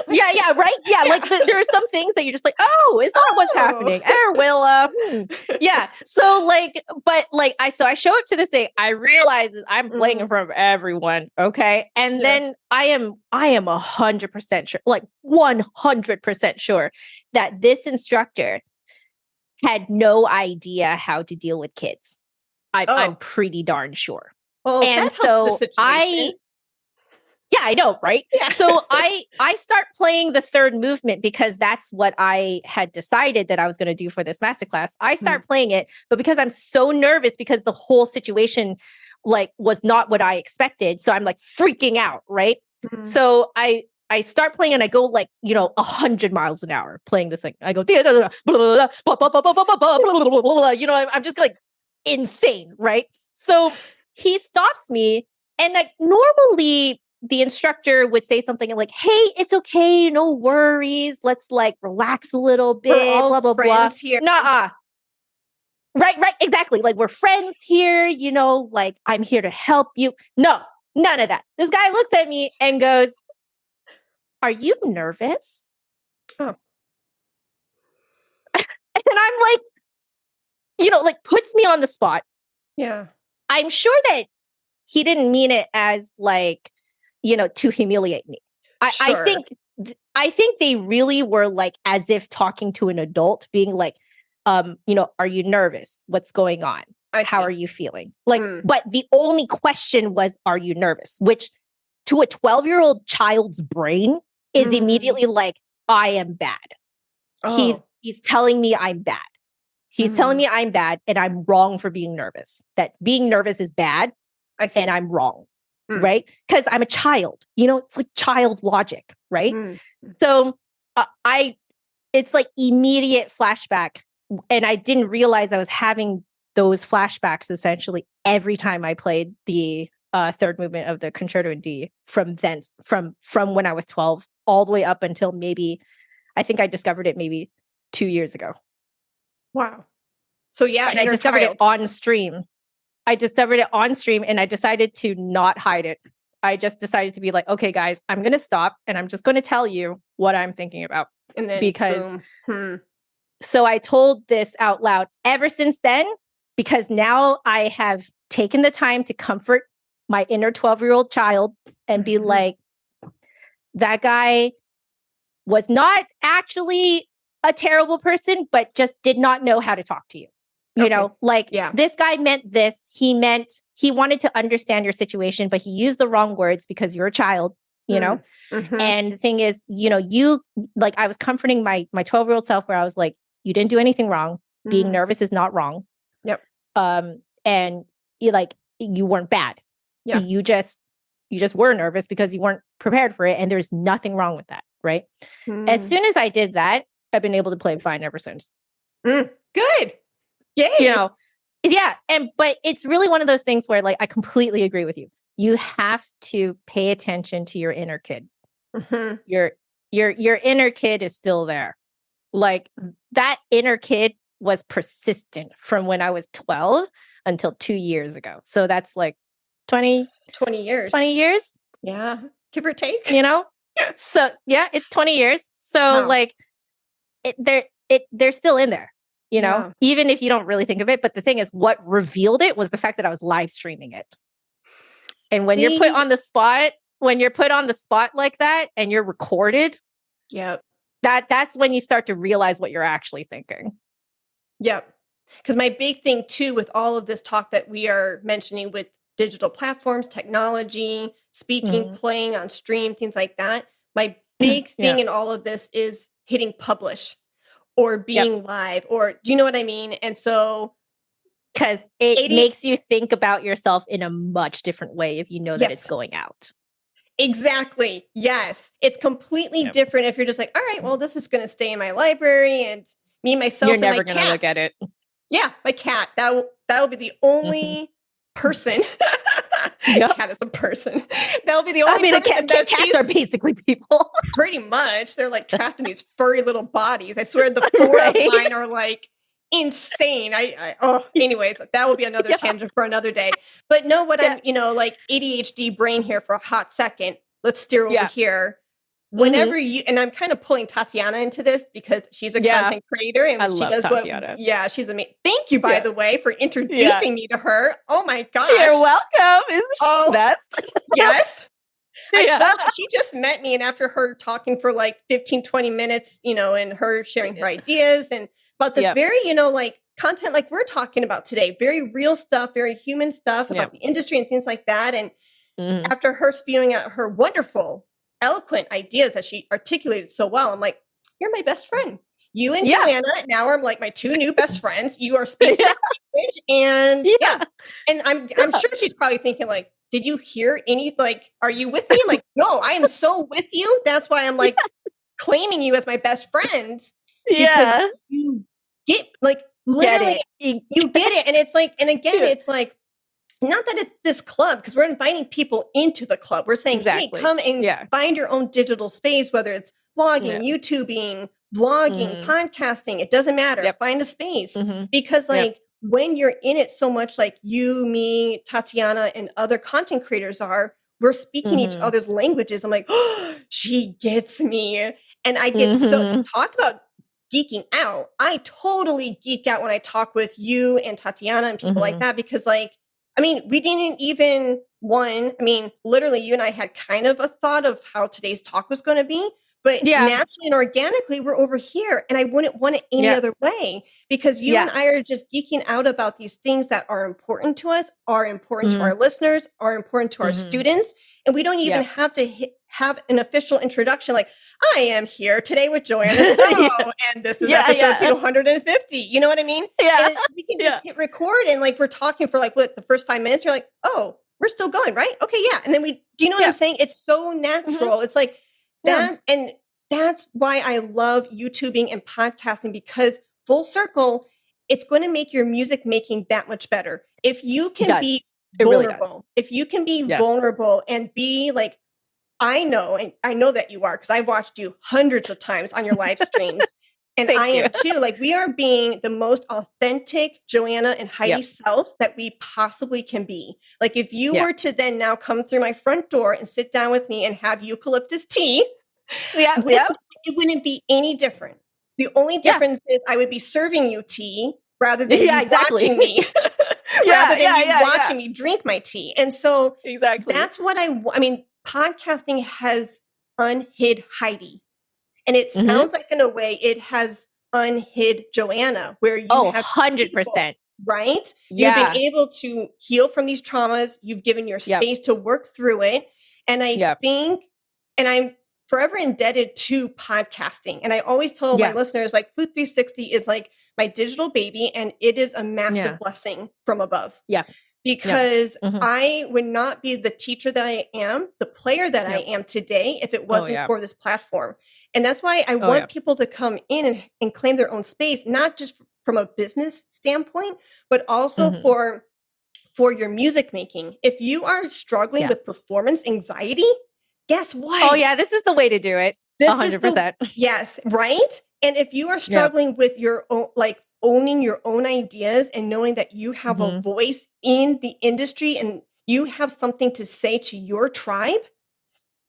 Yeah, right? Yeah, like there are some things that you're just like, oh, is that what's happening? Yeah. So like, but like, I show up to this thing, I realize that I'm playing in front of everyone, okay? And then I am 100% sure, like 100% sure that this instructor had no idea how to deal with kids. I'm pretty darn sure. Well, and that helps the situation. Yeah, I know, right? Yeah. So I start playing the third movement because that's what I had decided that I was going to do for this masterclass. I start playing it, but because I'm so nervous because the whole situation like was not what I expected, so I'm like freaking out, right? So I start playing and I go like 100 miles an hour playing this thing. I go, I'm just like insane, right? So he stops me, and like normally the instructor would say something like, hey, it's okay, no worries. Let's like relax a little bit, we're all blah, blah, blah. Here. Nuh-uh. Right, exactly. Like we're friends here, like I'm here to help you. No, none of that. This guy looks at me and goes, are you nervous? Oh. And I'm like, like puts me on the spot. Yeah. I'm sure that he didn't mean it as like, to humiliate me. Sure. I think they really were like as if talking to an adult, being like, are you nervous? What's going on? How are you feeling? Like, but the only question was, are you nervous? Which to a 12-year-old child's brain is immediately like, I am bad. Oh. He's telling me I'm bad. He's telling me I'm bad and I'm wrong for being nervous. That being nervous is bad and I'm wrong. Right? Because I'm a child, it's like child logic, right? So it's like immediate flashback. And I didn't realize I was having those flashbacks essentially every time I played the third movement of the Concerto in D from when I was 12 all the way up until I think I discovered it maybe 2 years ago. Wow. So yeah, and I discovered it on stream. I discovered it on stream and I decided to not hide it. I just decided to be like, okay, guys, I'm going to stop and I'm just going to tell you what I'm thinking about. And then because so I told this out loud ever since then, because now I have taken the time to comfort my inner 12-year-old child and be like, that guy was not actually a terrible person, but just did not know how to talk to you. This guy meant this. He wanted to understand your situation, but he used the wrong words because you're a child, And the thing is, I was comforting my 12-year-old self where I was like, you didn't do anything wrong. Being nervous is not wrong. And you weren't bad. Yeah. You just were nervous because you weren't prepared for it. And there's nothing wrong with that. Right. As soon as I did that, I've been able to play fine ever since. Good. Yay. Yeah. But it's really one of those things where I completely agree with you. You have to pay attention to your inner kid. Mm-hmm. Your inner kid is still there. That inner kid was persistent from when I was 12 until 2 years ago. So that's 20 years. 20 years. Yeah. Give or take. So yeah, it's 20 years. So wow. they're still in there, even if you don't really think of it. But the thing is, what revealed it was the fact that I was live streaming it. And when you're put on the spot, like that and you're recorded, that's when you start to realize what you're actually thinking. Yep. Because my big thing too, with all of this talk that we are mentioning with digital platforms, technology, speaking, playing on stream, things like that, my big thing in all of this is hitting publish or being live, or do you know what I mean? And so, because it makes you think about yourself in a much different way if you know that it's going out. Exactly. Yes. It's completely different if you're just all right, well, this is going to stay in my librry and me, myself, you're and never my going to look at it. Yeah, my cat. That will be the only person. Cat is a person. That'll be the only. Cats are basically people. Pretty much, they're trapped in these furry little bodies. I swear, the four of mine are insane. Anyways, that will be another tangent for another day. But know what I'm, ADHD brain here for a hot second. Let's steer over here. Whenever you, and I'm kind of pulling Tatiana into this because she's a content creator and she does Tatiana. She's amazing. Thank you, by the way, for introducing me to her. Oh my gosh. You're welcome. Isn't she the best? Yes. I told her, she just met me, and after her talking for 15, 20 minutes, and her sharing her ideas and about this very, content like we're talking about today, very real stuff, very human stuff about the industry and things like that. And after her spewing out her wonderful, eloquent ideas that she articulated so well, I'm like, you're my best friend. You and Joanna now are my two new best friends. You are speaking language, and and I'm sure she's probably thinking did you hear any are you with me? No, I am so with you. That's why I'm claiming you as my best friend. Because you get literally you get it, and it's and again it's not that it's this club, because we're inviting people into the club. We're saying, hey, come and find your own digital space, whether it's blogging, YouTubing, vlogging, podcasting, it doesn't matter. Find a space because when you're in it so much, you, me, Tatiana, and other content creators are, we're speaking each other's languages. I'm like, oh, she gets me. And I get so, talk about geeking out. I totally geek out when I talk with you and Tatiana and people like that, because we didn't even literally you and I had kind of a thought of how today's talk was going to be, but naturally and organically we're over here, and I wouldn't want it any other way, because you and I are just geeking out about these things that are important to us, are important to our listeners, are important to our students. And we don't even have to have an official introduction I am here today with Joanna Soh, and this is episode 250. You know what I mean? And we can just hit record, and we're talking for the first 5 minutes. You're oh, we're still going, right? Okay, and then do you know what I'm saying? It's so natural. It's that, and that's why I love YouTubing and podcasting, because full circle, it's going to make your music making that much better. If you can be vulnerable, if you can be vulnerable and be I know that you are, because I've watched you hundreds of times on your live streams. And I am too. We are being the most authentic Joanna and Heidi selves that we possibly can be. If you were to then now come through my front door and sit down with me and have eucalyptus tea, it wouldn't be any different. The only difference is I would be serving you tea rather than you watching me. Rather than you watching me drink my tea. And so that's what podcasting has unhid Heidi. And it sounds like in a way it has unhid Joanna, where you have 100%. People, right? You've been able to heal from these traumas. You've given your space to work through it. And I think, and I'm forever indebted to podcasting. And I always tell my listeners, like, Flute 360 is like my digital baby, and it is a massive blessing from above. Yeah. Because I would not be the teacher that I am, the player that I am today, if it wasn't for this platform. And that's why I want people to come in and claim their own space, not just from a business standpoint, but also for your music making. If you are struggling with performance anxiety, guess what? Oh yeah, this is the way to do it. 100%. Yes, right? And if you are struggling with your own, like, owning your own ideas and knowing that you have a voice in the industry and you have something to say to your tribe,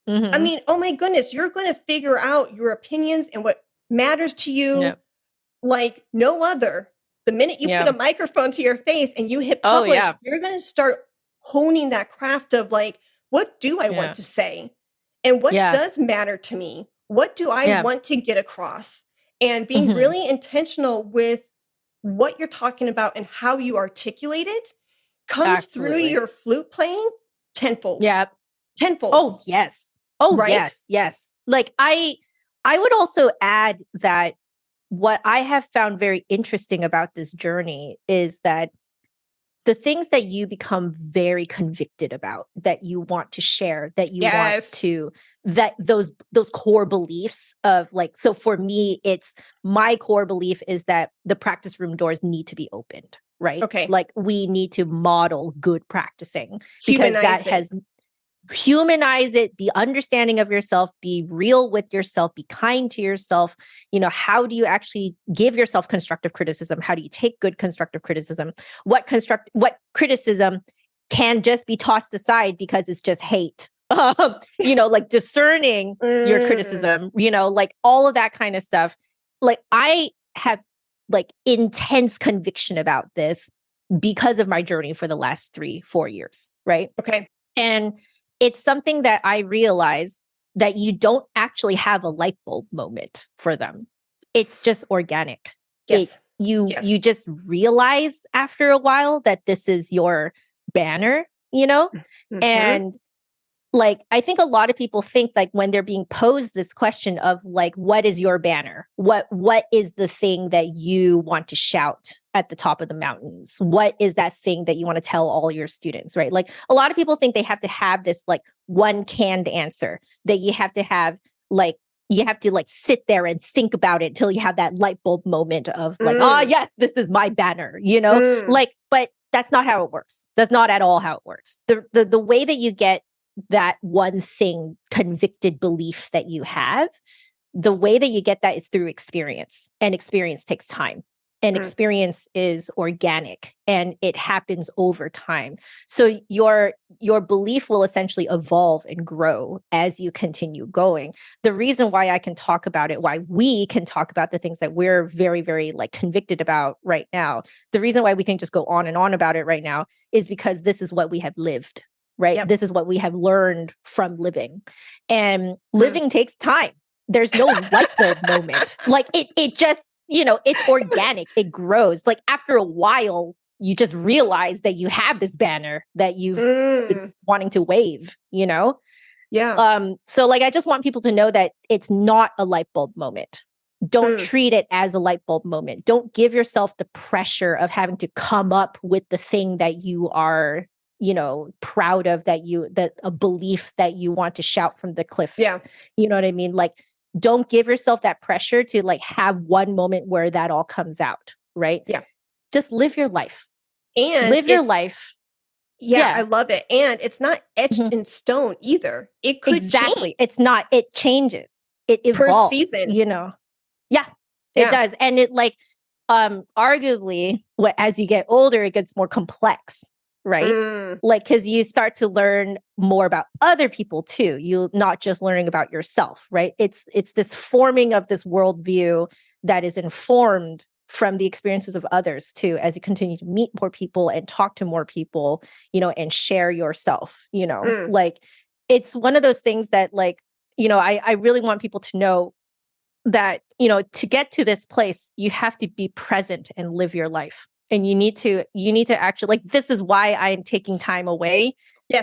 I mean, oh my goodness, you're going to figure out your opinions and what matters to you like no other. The minute you put a microphone to your face and you hit publish, you're going to start honing that craft of, like, what do I want to say? And what does matter to me? What do I want to get across? And being really intentional with what you're talking about and how you articulate it comes through your flute playing tenfold. Yeah. Tenfold. Oh, yes. Oh, yes. Yes. Like I would also add that what I have found very interesting about this journey is that the things that you become very convicted about, that you want to share, that you want to, that those core beliefs of, like, so for me, it's my core belief is that the practice room doors need to be opened, right? Okay. Like, we need to model good practicing because that has humanize it, be understanding of yourself, be real with yourself, be kind to yourself. You know, how do you actually give yourself constructive criticism? How do you take good constructive criticism? What criticism can just be tossed aside because it's just hate? You know, like discerning your criticism, you know, like all of that kind of stuff. Like, I have like intense conviction about this because of my journey for the last 3-4 years. Right. Okay. And it's something that I realize that you don't actually have a light bulb moment for them. It's just organic. Yes. You just realize after a while that this is your banner, you know? And like, I think a lot of people think, like, when they're being posed this question of, like, what is your banner? What is the thing that you want to shout at the top of the mountains? What is that thing that you want to tell all your students, right? Like, a lot of people think they have to have this, like, one canned answer, that you have to have, like, you have to, like, sit there and think about it till you have that light bulb moment of, like, yes, this is my banner, you know? Like, but that's not how it works. That's not at all how it works. The way that you get that one thing, convicted belief that you have, the way that you get that is through experience, and experience takes time, and experience is organic, and it happens over time. So your belief will essentially evolve and grow as you continue going. The reason why I can talk about it, why we can talk about the things that we're very, very, like, convicted about right now, the reason why we can just go on and on about it right now is because this is what we have lived. Right. Yep. This is what we have learned from living, and living takes time. There's no light bulb moment. Like, it just, you know, it's organic. It grows. Like, after a while, you just realize that you have this banner that you've been wanting to wave, you know? Yeah. So, like, I just want people to know that it's not a light bulb moment. Don't treat it as a light bulb moment. Don't give yourself the pressure of having to come up with the thing that you are, you know, proud of, that a belief that you want to shout from the cliffs. Yeah. You know what I mean? Like, don't give yourself that pressure to, like, have one moment where that all comes out. Right. Yeah. Just live your life. And live your life. Yeah, I love it. And it's not etched in stone either. It could change. It's not. It changes. It evolves. Per season. You know? Yeah, it does. And it, like, arguably, as you get older, it gets more complex. Right? Like, because you start to learn more about other people too. You're not just learning about yourself, right? It's this forming of this worldview that is informed from the experiences of others too, as you continue to meet more people and talk to more people, you know, and share yourself, you know, like, it's one of those things that, like, you know, I really want people to know that, you know, to get to this place, you have to be present and live your life. And you need to actually, like, this is why I'm taking time away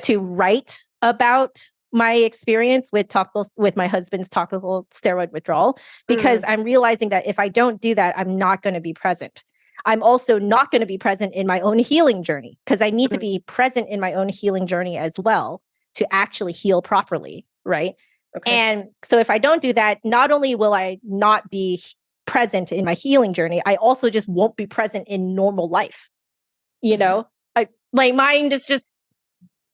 to write about my experience with my husband's topical steroid withdrawal, because I'm realizing that if I don't do that, I'm not going to be present. I'm also not going to be present in my own healing journey, because I need to be present in my own healing journey as well to actually heal properly, right? Okay. And so if I don't do that, not only will I not be present in my healing journey, I also just won't be present in normal life. You know, my mind is just,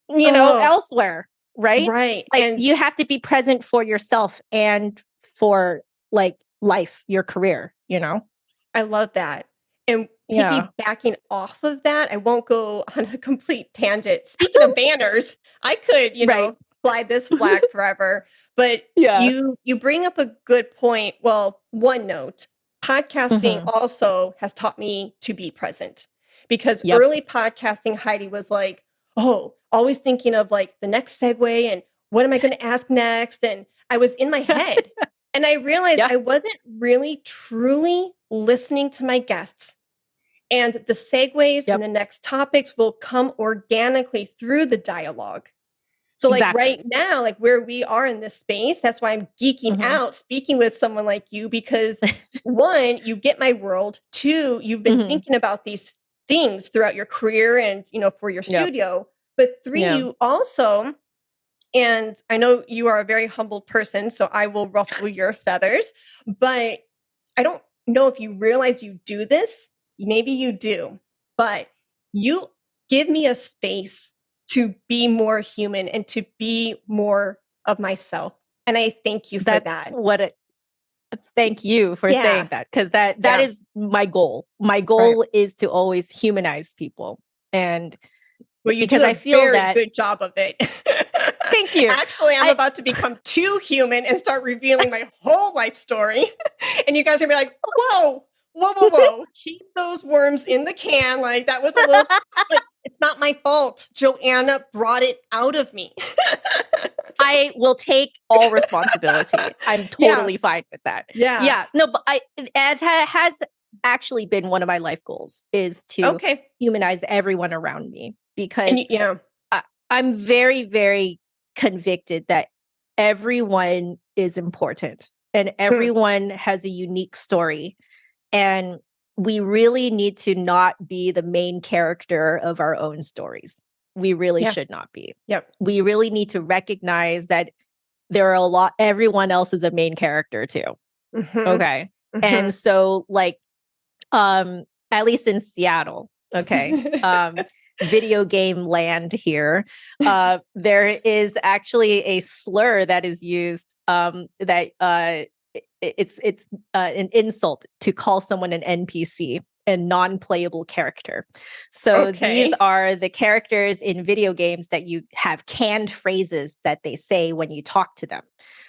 elsewhere, right? Right. Like And you have to be present for yourself and for like life, your career, I love that. And Yeah. piggybacking off of that, I won't go on a complete tangent. Speaking of banners, I could, Right. fly this flag forever. But Yeah. you bring up a good point. Well, one note, podcasting also has taught me to be present, because Yep. early podcasting, Heidi was like, oh, always thinking of like the next segue and what am I going to ask next? And I was in my head. And I realized Yeah. I wasn't really truly listening to my guests. And the segues and the next topics will come organically through the dialogue. So like right now, like where we are in this space, that's why I'm geeking out speaking with someone like you, because one, you get my world. Two, you've been thinking about these things throughout your career and, for your studio. But three, you also, and I know you are a very humble person, so I will ruffle your feathers, but I don't know if you realize you do this. Maybe you do, but you give me a space to be more human and to be more of myself. And I thank you for that. Thank you for saying that, because that is my goal. My goal is to always humanize people. And well, you because do a I feel very that good job of it. Thank you. Actually, I'm about to become too human and start revealing my whole life story. And you guys are gonna be like, whoa. Keep those worms in the can. Like that was a little, like, it's not my fault. Joanna brought it out of me. I will take all responsibility. I'm totally fine with that. Yeah. No, but it has actually been one of my life goals, is to humanize everyone around me, because I'm very, very convicted that everyone is important and everyone has a unique story. And we really need to not be the main character of our own stories. We really should not be. Yep. We really need to recognize that there are everyone else is a main character too. Okay. And so like, at least in Seattle, video game land here, there is actually a slur that is used, that it's an insult to call someone an NPC, a non-playable character. So these are the characters in video games that you have canned phrases that they say when you talk to them.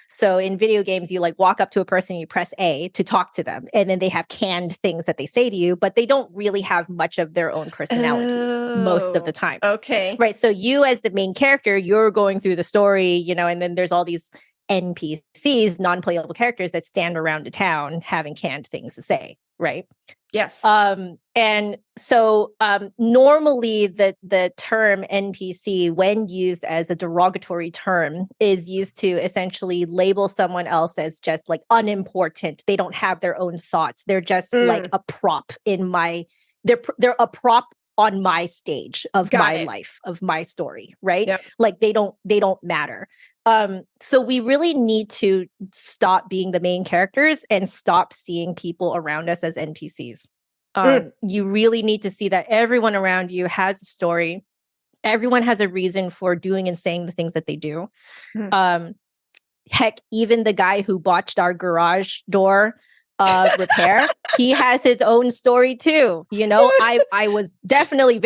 So in video games, you like walk up to a person, you press A to talk to them, and then they have canned things that they say to you, but they don't really have much of their own personalities most of the time. Okay. Right. So you as the main character, you're going through the story, and then there's all these NPCs, non-playable characters that stand around a town having canned things to say. Right. Yes. And so normally the term NPC, when used as a derogatory term, is used to essentially label someone else as just like unimportant. They don't have their own thoughts. They're just like a prop they're a prop on my stage of my life, of my story, right? Yep. Like they don't matter. So we really need to stop being the main characters and stop seeing people around us as NPCs. You really need to see that everyone around you has a story. Everyone has a reason for doing and saying the things that they do. Heck, even the guy who botched our garage door repair, he has his own story too. I was definitely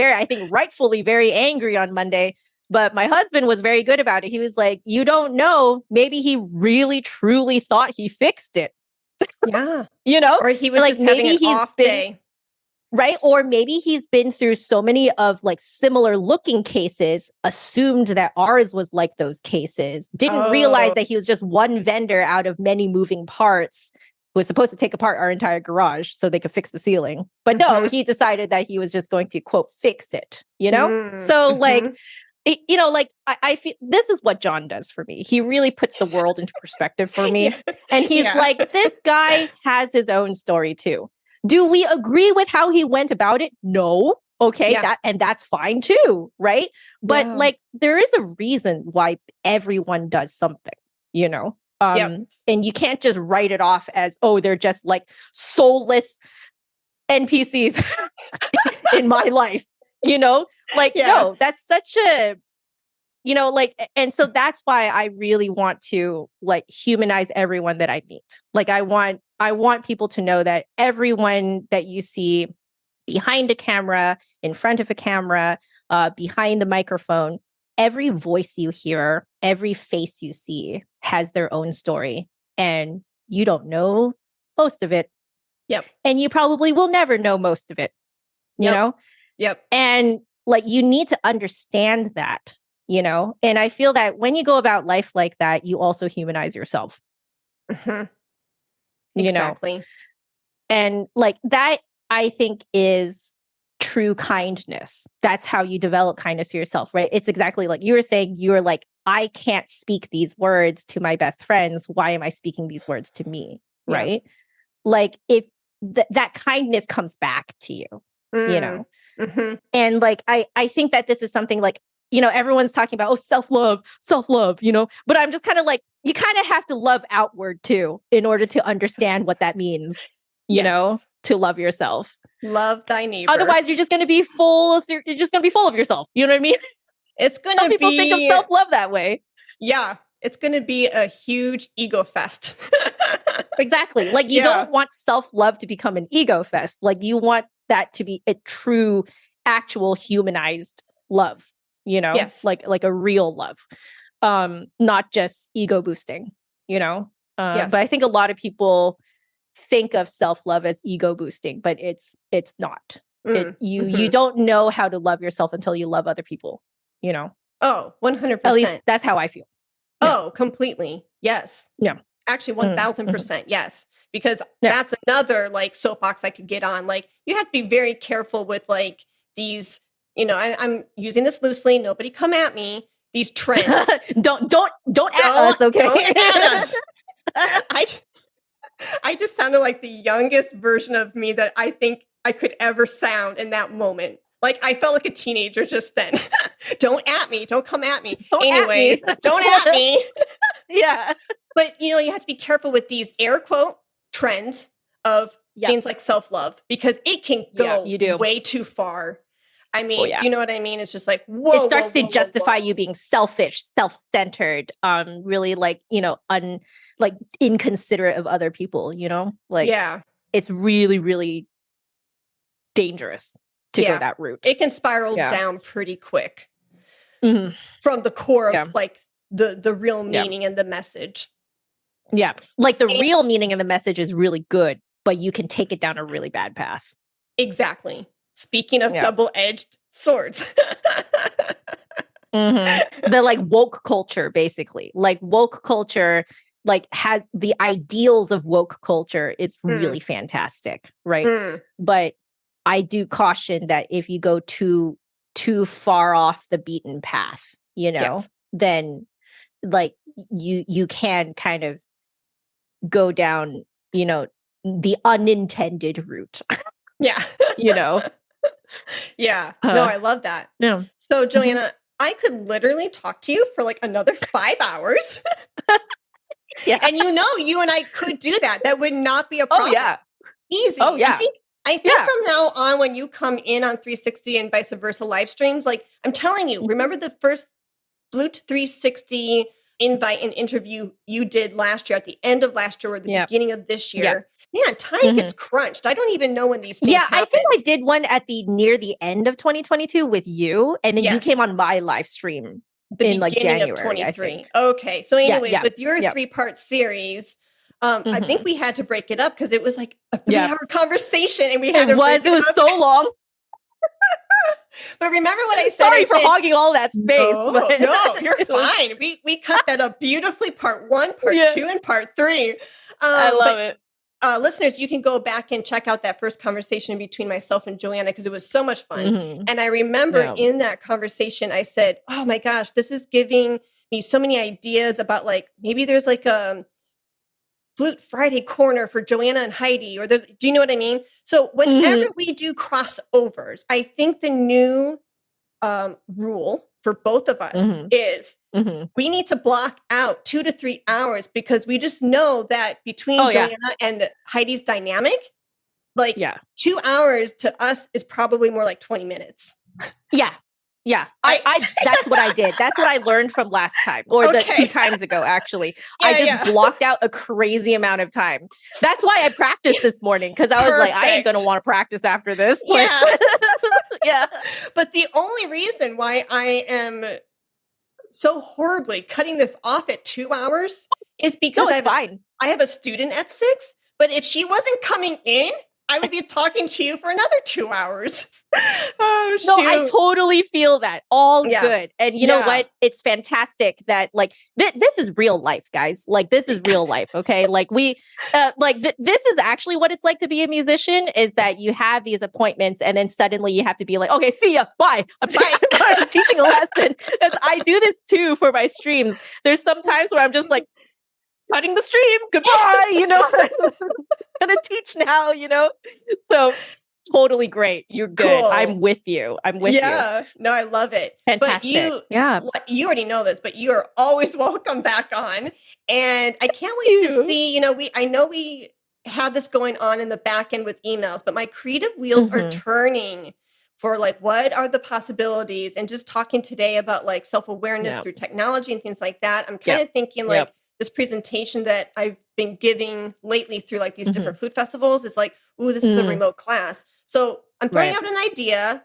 rightfully very angry on Monday, but my husband was very good about it. He was like, you don't know, maybe he really truly thought he fixed it. Yeah. Or he was like, just having an off day. Right. Or maybe he's been through so many of like similar looking cases, assumed that ours was like those cases, didn't realize that he was just one vendor out of many moving parts who was supposed to take apart our entire garage so they could fix the ceiling. But no, he decided that he was just going to, quote, fix it, So like, like I feel this is what John does for me. He really puts the world into perspective for me. Yeah. And he's like, this guy has his own story too. Do we agree with how he went about it? No. Okay. Yeah. That's fine too. Right. But Yeah. like, there is a reason why everyone does something, and you can't just write it off as, oh, they're just like soulless NPCs in my life, like, no, that's such a, like, and so that's why I really want to like humanize everyone that I meet. Like, I want people to know that everyone that you see behind a camera, in front of a camera, behind the microphone, every voice you hear, every face you see has their own story, and you don't know most of it. Yep. And you probably will never know most of it, you know? Yep. And like, you need to understand that, and I feel that when you go about life like that, you also humanize yourself. Mm-hmm. Exactly. And like that, I think, is true kindness. That's how you develop kindness to yourself, right? It's exactly like you were saying. You were like, I can't speak these words to my best friends. Why am I speaking these words to me? Yeah. Right? Like, if that kindness comes back to you, Mm-hmm. And like, I think that this is something like, everyone's talking about, oh, self-love, but I'm just kind of like, you kind of have to love outward too, in order to understand what that means, to love yourself. Love thy neighbor. Otherwise, you're just going to be full of yourself. You know what I mean? It's going Some to people think of self-love that way. Yeah. It's going to be a huge ego fest. Exactly. Like, you don't want self-love to become an ego fest. Like, you want that to be a true, actual humanized love, Yes. like a real love, not just ego boosting, Yes. But I think a lot of people think of self-love as ego boosting, but it's not. You don't know how to love yourself until you love other people, Oh, 100%. At least that's how I feel. Oh, completely. Yes. Yeah. Actually, 1000%. Yes. Because that's another like soapbox I could get on. Like, you have to be very careful with like these, I'm using this loosely. Nobody come at me. These trends. don't at us, okay? Don't at us. I just sounded like the youngest version of me that I think I could ever sound in that moment. Like, I felt like a teenager just then. Don't at me. Don't come at me. Anyways, don't at me. Yeah. But, you have to be careful with these air quote trends of things like self-love, because it can go way too far. I mean, do you know what I mean? It's just like, whoa. It starts to justify you being selfish, self-centered, really like, like inconsiderate of other people, like, it's really, really dangerous to go that route. It can spiral down pretty quick from the core of like the real meaning and the message. Yeah. Like, the real meaning and the message is really good, but you can take it down a really bad path. Exactly. Speaking of double-edged swords. The like woke culture, basically. Like, woke culture like has the ideals of woke culture is really fantastic, right? But I do caution that if you go too far off the beaten path, then like you can kind of go down, the unintended route. Yeah. Yeah. No, I love that. Yeah. So, Joanna, I could literally talk to you for like another 5 hours. And you and I could do that. That would not be a problem. Oh, yeah. Easy. Oh, yeah. I think from now on, when you come in on 360 and vice versa live streams, like, I'm telling you, remember the first Flute 360 invite and interview you did last year, at the end of last year or the beginning of this year? Man, time gets crunched. I don't even know when these things happen. I think I did one at near the end of 2022 with you, and then you came on my live stream in like January of 23. Okay, so anyways, with your 3-part series, I think we had to break it up because it was like a 3-hour conversation, and we had it was so long. But remember what I said? Sorry for hogging all that space. No, you're fine. We cut that up beautifully. Part 1, part 2, and part 3. I love it. listeners, you can go back and check out that first conversation between myself and Joanna because it was so much fun. And I remember in that conversation, I said, oh my gosh, this is giving me so many ideas about like, maybe there's like a Flute Friday corner for Joanna and Heidi, or there's, do you know what I mean? So whenever we do crossovers, I think the new rule for both of us is we need to block out 2 to 3 hours because we just know that between Joanna and Heidi's dynamic, like 2 hours to us is probably more like 20 minutes. Yeah, I that's what I did. That's what I learned from last time, or the 2 times ago, actually. I just blocked out a crazy amount of time. That's why I practiced this morning, because I was like, I ain't going to want to practice after this. Yeah. But the only reason why I am so horribly cutting this off at 2 hours is because I have a student at 6, but if she wasn't coming in, I would be talking to you for another 2 hours. Oh, shoot. No, I totally feel that. All good. And you know what? It's fantastic that like this is real life, guys. Like this is real life. Okay. Like we this is actually what it's like to be a musician, is that you have these appointments and then suddenly you have to be like, okay, see ya. Bye. I'm teaching a lesson. And I do this too for my streams. There's some times where I'm just like, cutting the stream. Goodbye. You know, I'm gonna teach now, you know? So totally great. You're good. Cool. I'm with you. Yeah. No, I love it. Fantastic. But you already know this, but you are always welcome back on. And I can't wait to see, you know, I know we have this going on in the back end with emails, but my creative wheels are turning for like, what are the possibilities? And just talking today about like self-awareness through technology and things like that. I'm kind of thinking like this presentation that I've been giving lately through like these different flute festivals. It's like, ooh, this is a remote class. So I'm throwing out an idea.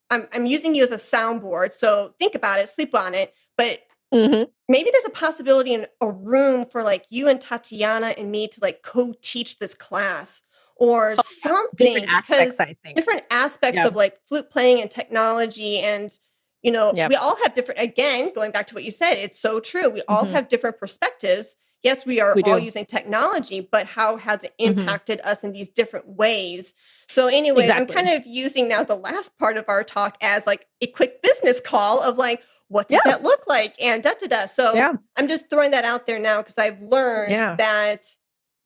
I'm using you as a soundboard. So think about it, sleep on it. But maybe there's a possibility in a room for like you and Tatiana and me to like co-teach this class or something. Different aspects, I think. Different aspects of like flute playing and technology. And, you know, we all have different, again, going back to what you said, it's so true. We all have different perspectives. Yes, we are all using technology, but how has it impacted us in these different ways? So anyways, I'm kind of using now the last part of our talk as like a quick business call of like, what does that look like? And da-da-da. So I'm just throwing that out there now because I've learned that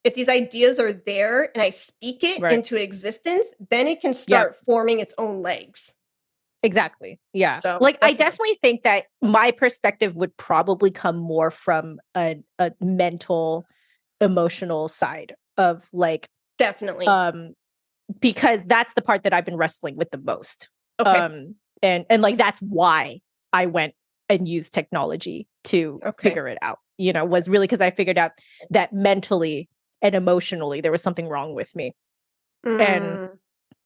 if these ideas are there and I speak it into existence, then it can start forming its own legs. Exactly. Yeah. So, like, I definitely think that my perspective would probably come more from a mental, emotional side of like, definitely. Because that's the part that I've been wrestling with the most. Okay. And like, that's why I went and used technology to figure it out, you know, was really because I figured out that mentally and emotionally, there was something wrong with me.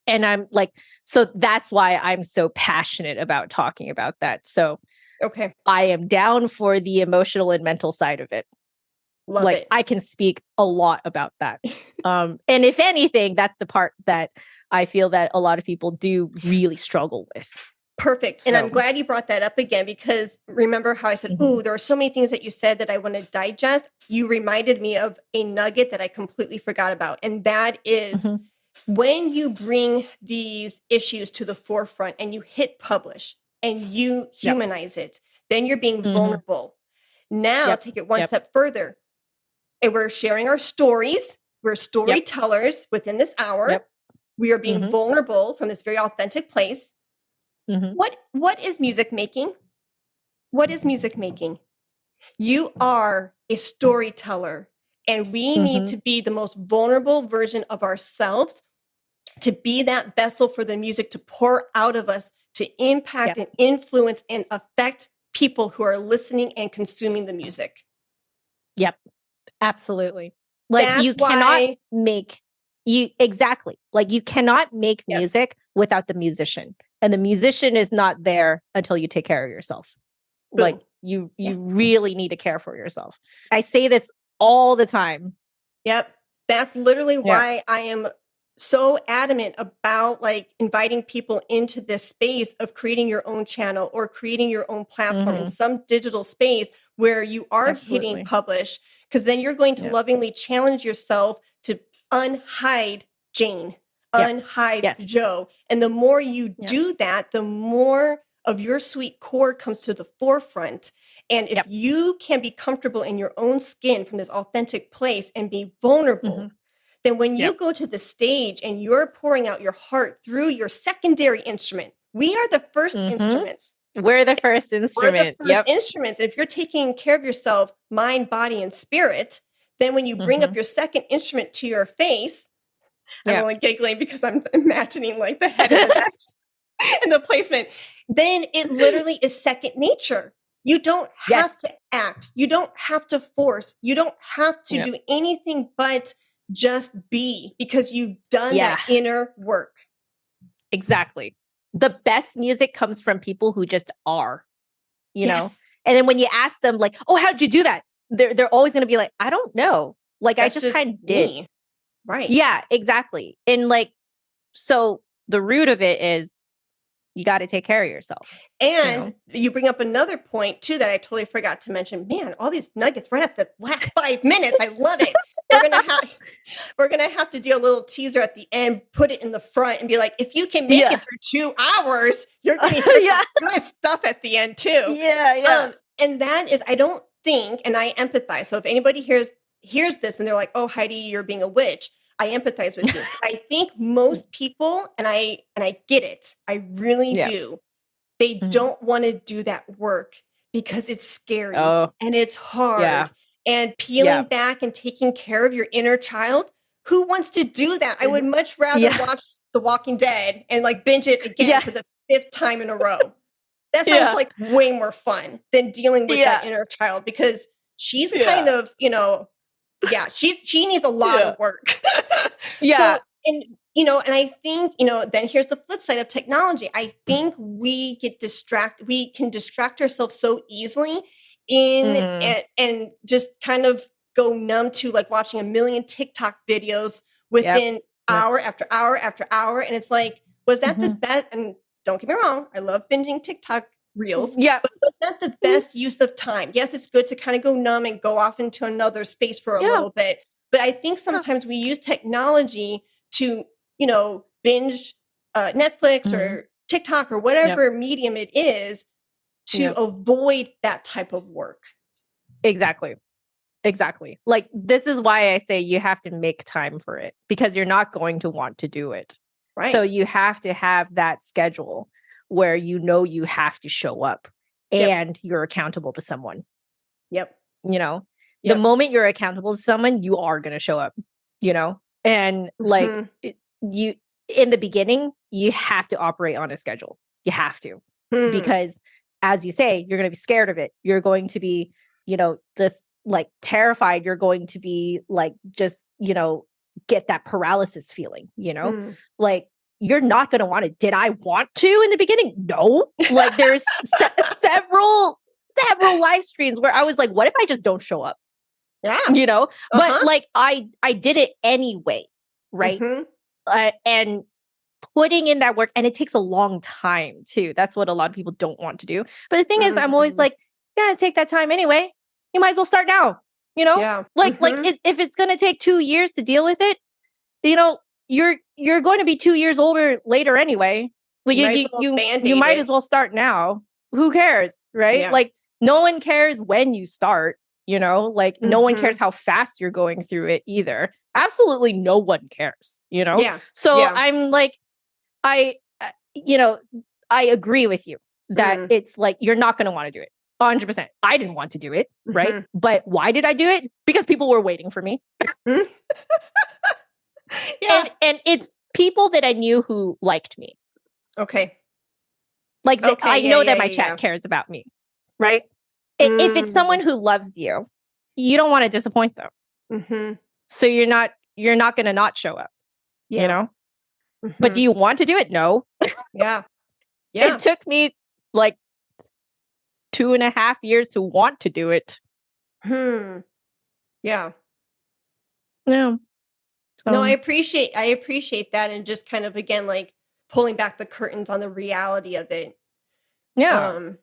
And I'm like, so that's why I'm so passionate about talking about that. So I am down for the emotional and mental side of it. Love it. I can speak a lot about that. And if anything, that's the part that I feel that a lot of people do really struggle with. Perfect. So. And I'm glad you brought that up again, because remember how I said, ooh, there are so many things that you said that I want to digest. You reminded me of a nugget that I completely forgot about. And that is when you bring these issues to the forefront and you hit publish and you humanize it, then you're being vulnerable. Now take it one step further. And we're sharing our stories. We're storytellers within this hour. We are being vulnerable from this very authentic place. What is music making? What is music making? You are a storyteller, and we need to be the most vulnerable version of ourselves, to be that vessel for the music to pour out of us, to impact and influence and affect people who are listening and consuming the music. Yep. Absolutely. Like that's you cannot make like you cannot make music without the musician. And the musician is not there until you take care of yourself. Boom. Like you really need to care for yourself. I say this all the time. Yep. That's literally why I am so adamant about like inviting people into this space of creating your own channel or creating your own platform in some digital space where you are hitting publish, because then you're going to lovingly challenge yourself to unhide Jane, Yep. unhide Yes. Joe. And the more you Yep. do that, the more of your sweet core comes to the forefront. And if Yep. you can be comfortable in your own skin from this authentic place and be vulnerable, then when you Yep. go to the stage and you're pouring out your heart through your secondary instrument, we are the first instruments. We're the first We're the instrument. first Yep. instruments. If you're taking care of yourself, mind, body, and spirit, then when you bring up your second instrument to your face, I'm only giggling because I'm imagining like the head and the neck and the placement, then it literally is second nature. You don't have to act. You don't have to force. You don't have to do anything but just be, because you've done that inner work. Exactly. The best music comes from people who just are, you know? And then when you ask them like, oh, how'd you do that? They're always going to be like, I don't know. Like, I just kind of did. Me. Right. Yeah, exactly. And like, so the root of it is you got to take care of yourself. And you bring up another point too that I totally forgot to mention. Man, all these nuggets right at the last 5 minutes. I love it. We're gonna have to do a little teaser at the end, put it in the front, and be like, if you can make it through 2 hours, you're gonna hear some good stuff at the end too. And that is, I don't think, and I empathize. So if anybody hears this and they're like, oh, Heidi, you're being a witch, I empathize with you. I think most people, and I get it, I really do, they don't want to do that work because it's scary and it's hard. And peeling back and taking care of your inner child, who wants to do that? I would much rather watch The Walking Dead and like binge it again for the 5th time in a row. That sounds like way more fun than dealing with that inner child, because she's kind of, she needs a lot of work. So, and I think, then here's the flip side of technology. I think we get distracted. We can distract ourselves so easily and just kind of go numb to like watching a million TikTok videos within hour after hour after hour. And it's like, was that the best? And don't get me wrong, I love binging TikTok reels. But was that the best use of time? Yes, it's good to kind of go numb and go off into another space for a little bit. But I think sometimes we use technology to, binge Netflix or TikTok or whatever medium it is to avoid that type of work. Exactly. Like, this is why I say you have to make time for it, because you're not going to want to do it. Right. So you have to have that schedule where you have to show up and you're accountable to someone. The moment you're accountable to someone, you are going to show up, and like you in the beginning, you have to operate on a schedule. You have to, because as you say, you're going to be scared of it. You're going to be, just like terrified. You're going to be like, just, get that paralysis feeling, like you're not going to want it. Did I want to in the beginning? No. Like there's several live streams where I was like, what if I just don't show up? But like I did it anyway. Right. And putting in that work, and it takes a long time too. That's what a lot of people don't want to do. But the thing is, I'm always like, you're going to take that time anyway. You might as well start now, like if it's going to take 2 years to deal with it, you're going to be 2 years older later anyway. Like you might as well start now. Who cares? Right. Like no one cares when you start, like no one cares how fast you're going through it either. Absolutely no one cares, So I'm like, I agree with you that it's like, you're not going to want to do it. 100%. I didn't want to do it. Right. But why did I do it? Because people were waiting for me. And it's people that I knew who liked me. Okay. Like I know that my chat cares about me. Right. If it's someone who loves you, you don't want to disappoint them. So you're not going to not show up, But do you want to do it? No. It took me like 2.5 years to want to do it. Yeah. No. No, I appreciate that, and just kind of again like pulling back the curtains on the reality of it. Because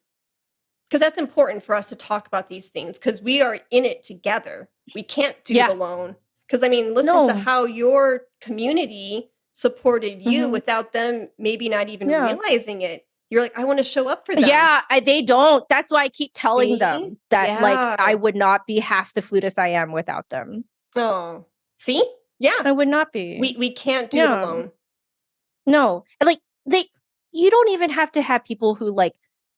that's important for us to talk about these things, because we are in it together. We can't do it alone, Because I mean, listen to No. how your community supported you Mhm. without them maybe not even Yeah. realizing it. You're like, I want to show up for them. Yeah, they don't. That's why I keep telling See? them that like Yeah. I would not be half the flutist I am without them. Oh, see? Yeah. I would not be. We can't do it Yeah. alone. No. And like you don't even have to have people who like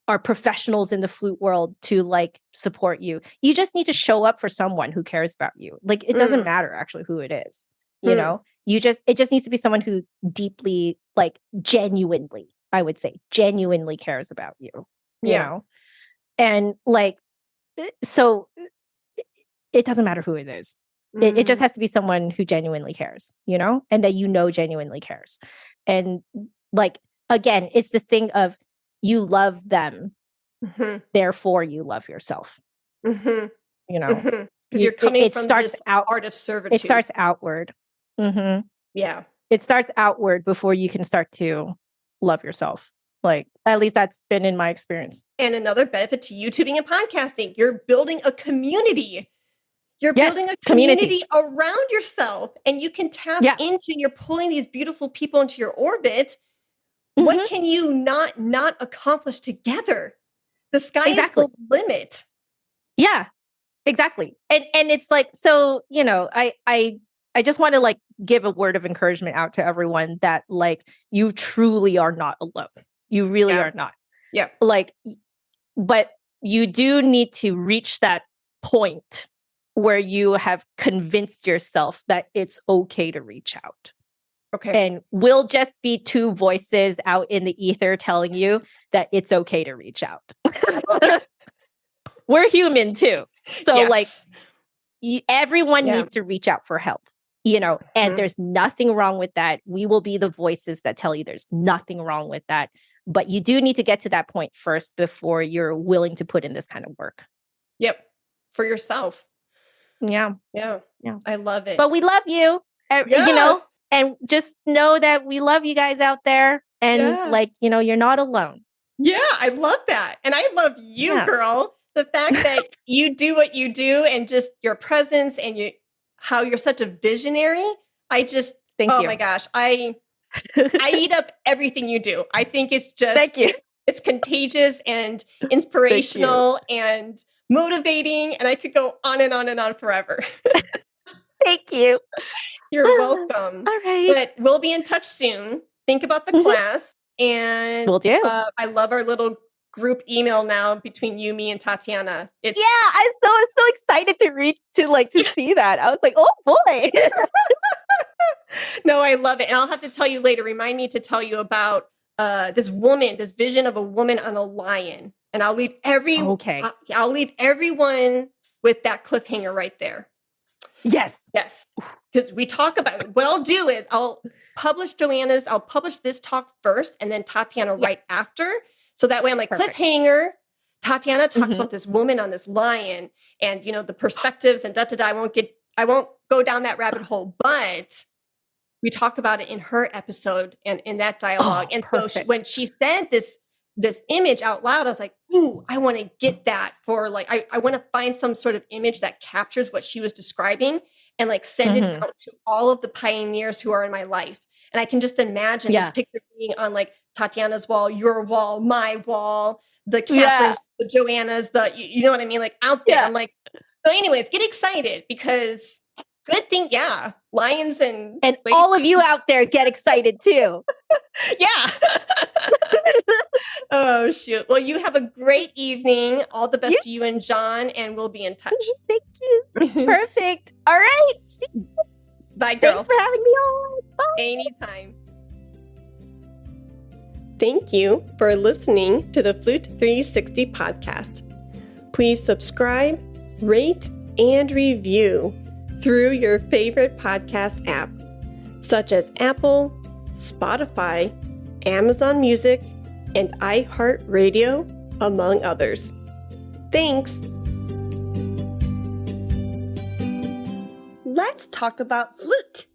are professionals in the flute world to like support you. You just need to show up for someone who cares about you. Like it doesn't matter actually who it is. You know? It just needs to be someone who deeply, like genuinely, I would say, genuinely cares about you. You know? And like so it doesn't matter who it is. It just has to be someone who genuinely cares, you know, and that you know genuinely cares. And like, again, it's this thing of you love them, therefore you love yourself, you know, because you're coming from starts this out, art of servitude. it starts outward. Yeah. It starts outward before you can start to love yourself. Like, at least that's been in my experience. And another benefit to YouTubing and podcasting, you're building a community. You're building a community around yourself, and you can tap into, you're pulling these beautiful people into your orbit. What can you not accomplish together? The sky is the limit. Yeah, exactly. And it's like, so, you know, I just want to like give a word of encouragement out to everyone that like you truly are not alone. You really are not. Yeah. Like, but you do need to reach that point where you have convinced yourself that it's okay to reach out. Okay. And we'll just be two voices out in the ether telling you that it's okay to reach out. We're human too. So like everyone needs to reach out for help, you know, and there's nothing wrong with that. We will be the voices that tell you there's nothing wrong with that. But you do need to get to that point first before you're willing to put in this kind of work. Yep. For yourself. Yeah. Yeah. I love it. But we love you, you know, and just know that we love you guys out there. And like, you know, you're not alone. Yeah. I love that. And I love you, girl. The fact that you do what you do and just your presence and how you're such a visionary. I just, Thank you. My gosh. I eat up everything you do. I think it's just, thank you. It's contagious and inspirational and motivating. And I could go on and on and on forever. Thank you. You're welcome. All right. But we'll be in touch soon. Think about the class. And we'll do. I love our little group email now between you, me, and Tatiana. I'm so excited to see that. I was like, oh boy. No, I love it. And I'll have to tell you later. Remind me to tell you about this vision of a woman on a lion. And I'll leave I'll leave everyone with that cliffhanger right there. Yes. Because we talk about it. What I'll do is I'll publish this talk first and then Tatiana right after. So that way I'm like, cliffhanger. Tatiana talks about this woman on this lion and, you know, the perspectives and da-da-da. I won't go down that rabbit hole, but we talk about it in her episode and in that dialogue. So when she said this image out loud, I was like, ooh, I want to get that for like, I want to find some sort of image that captures what she was describing and like send it out to all of the pioneers who are in my life. And I can just imagine this picture being on like Tatiana's wall, your wall, my wall, the Catherine's, the Joanna's, you know what I mean? Like out there. I'm like, so anyways, get excited because good thing. Yeah. Lions and all of you out there get excited too. Yeah. Oh, shoot. Well, you have a great evening. All the best to you and John, and we'll be in touch. Thank you. Perfect. All right. See you. Bye, girl. Thanks for having me on. Bye. Anytime. Thank you for listening to the Flute 360 podcast. Please subscribe, rate, and review through your favorite podcast app, such as Apple, Spotify, Amazon Music, and iHeartRadio, among others. Thanks. Let's talk about flute.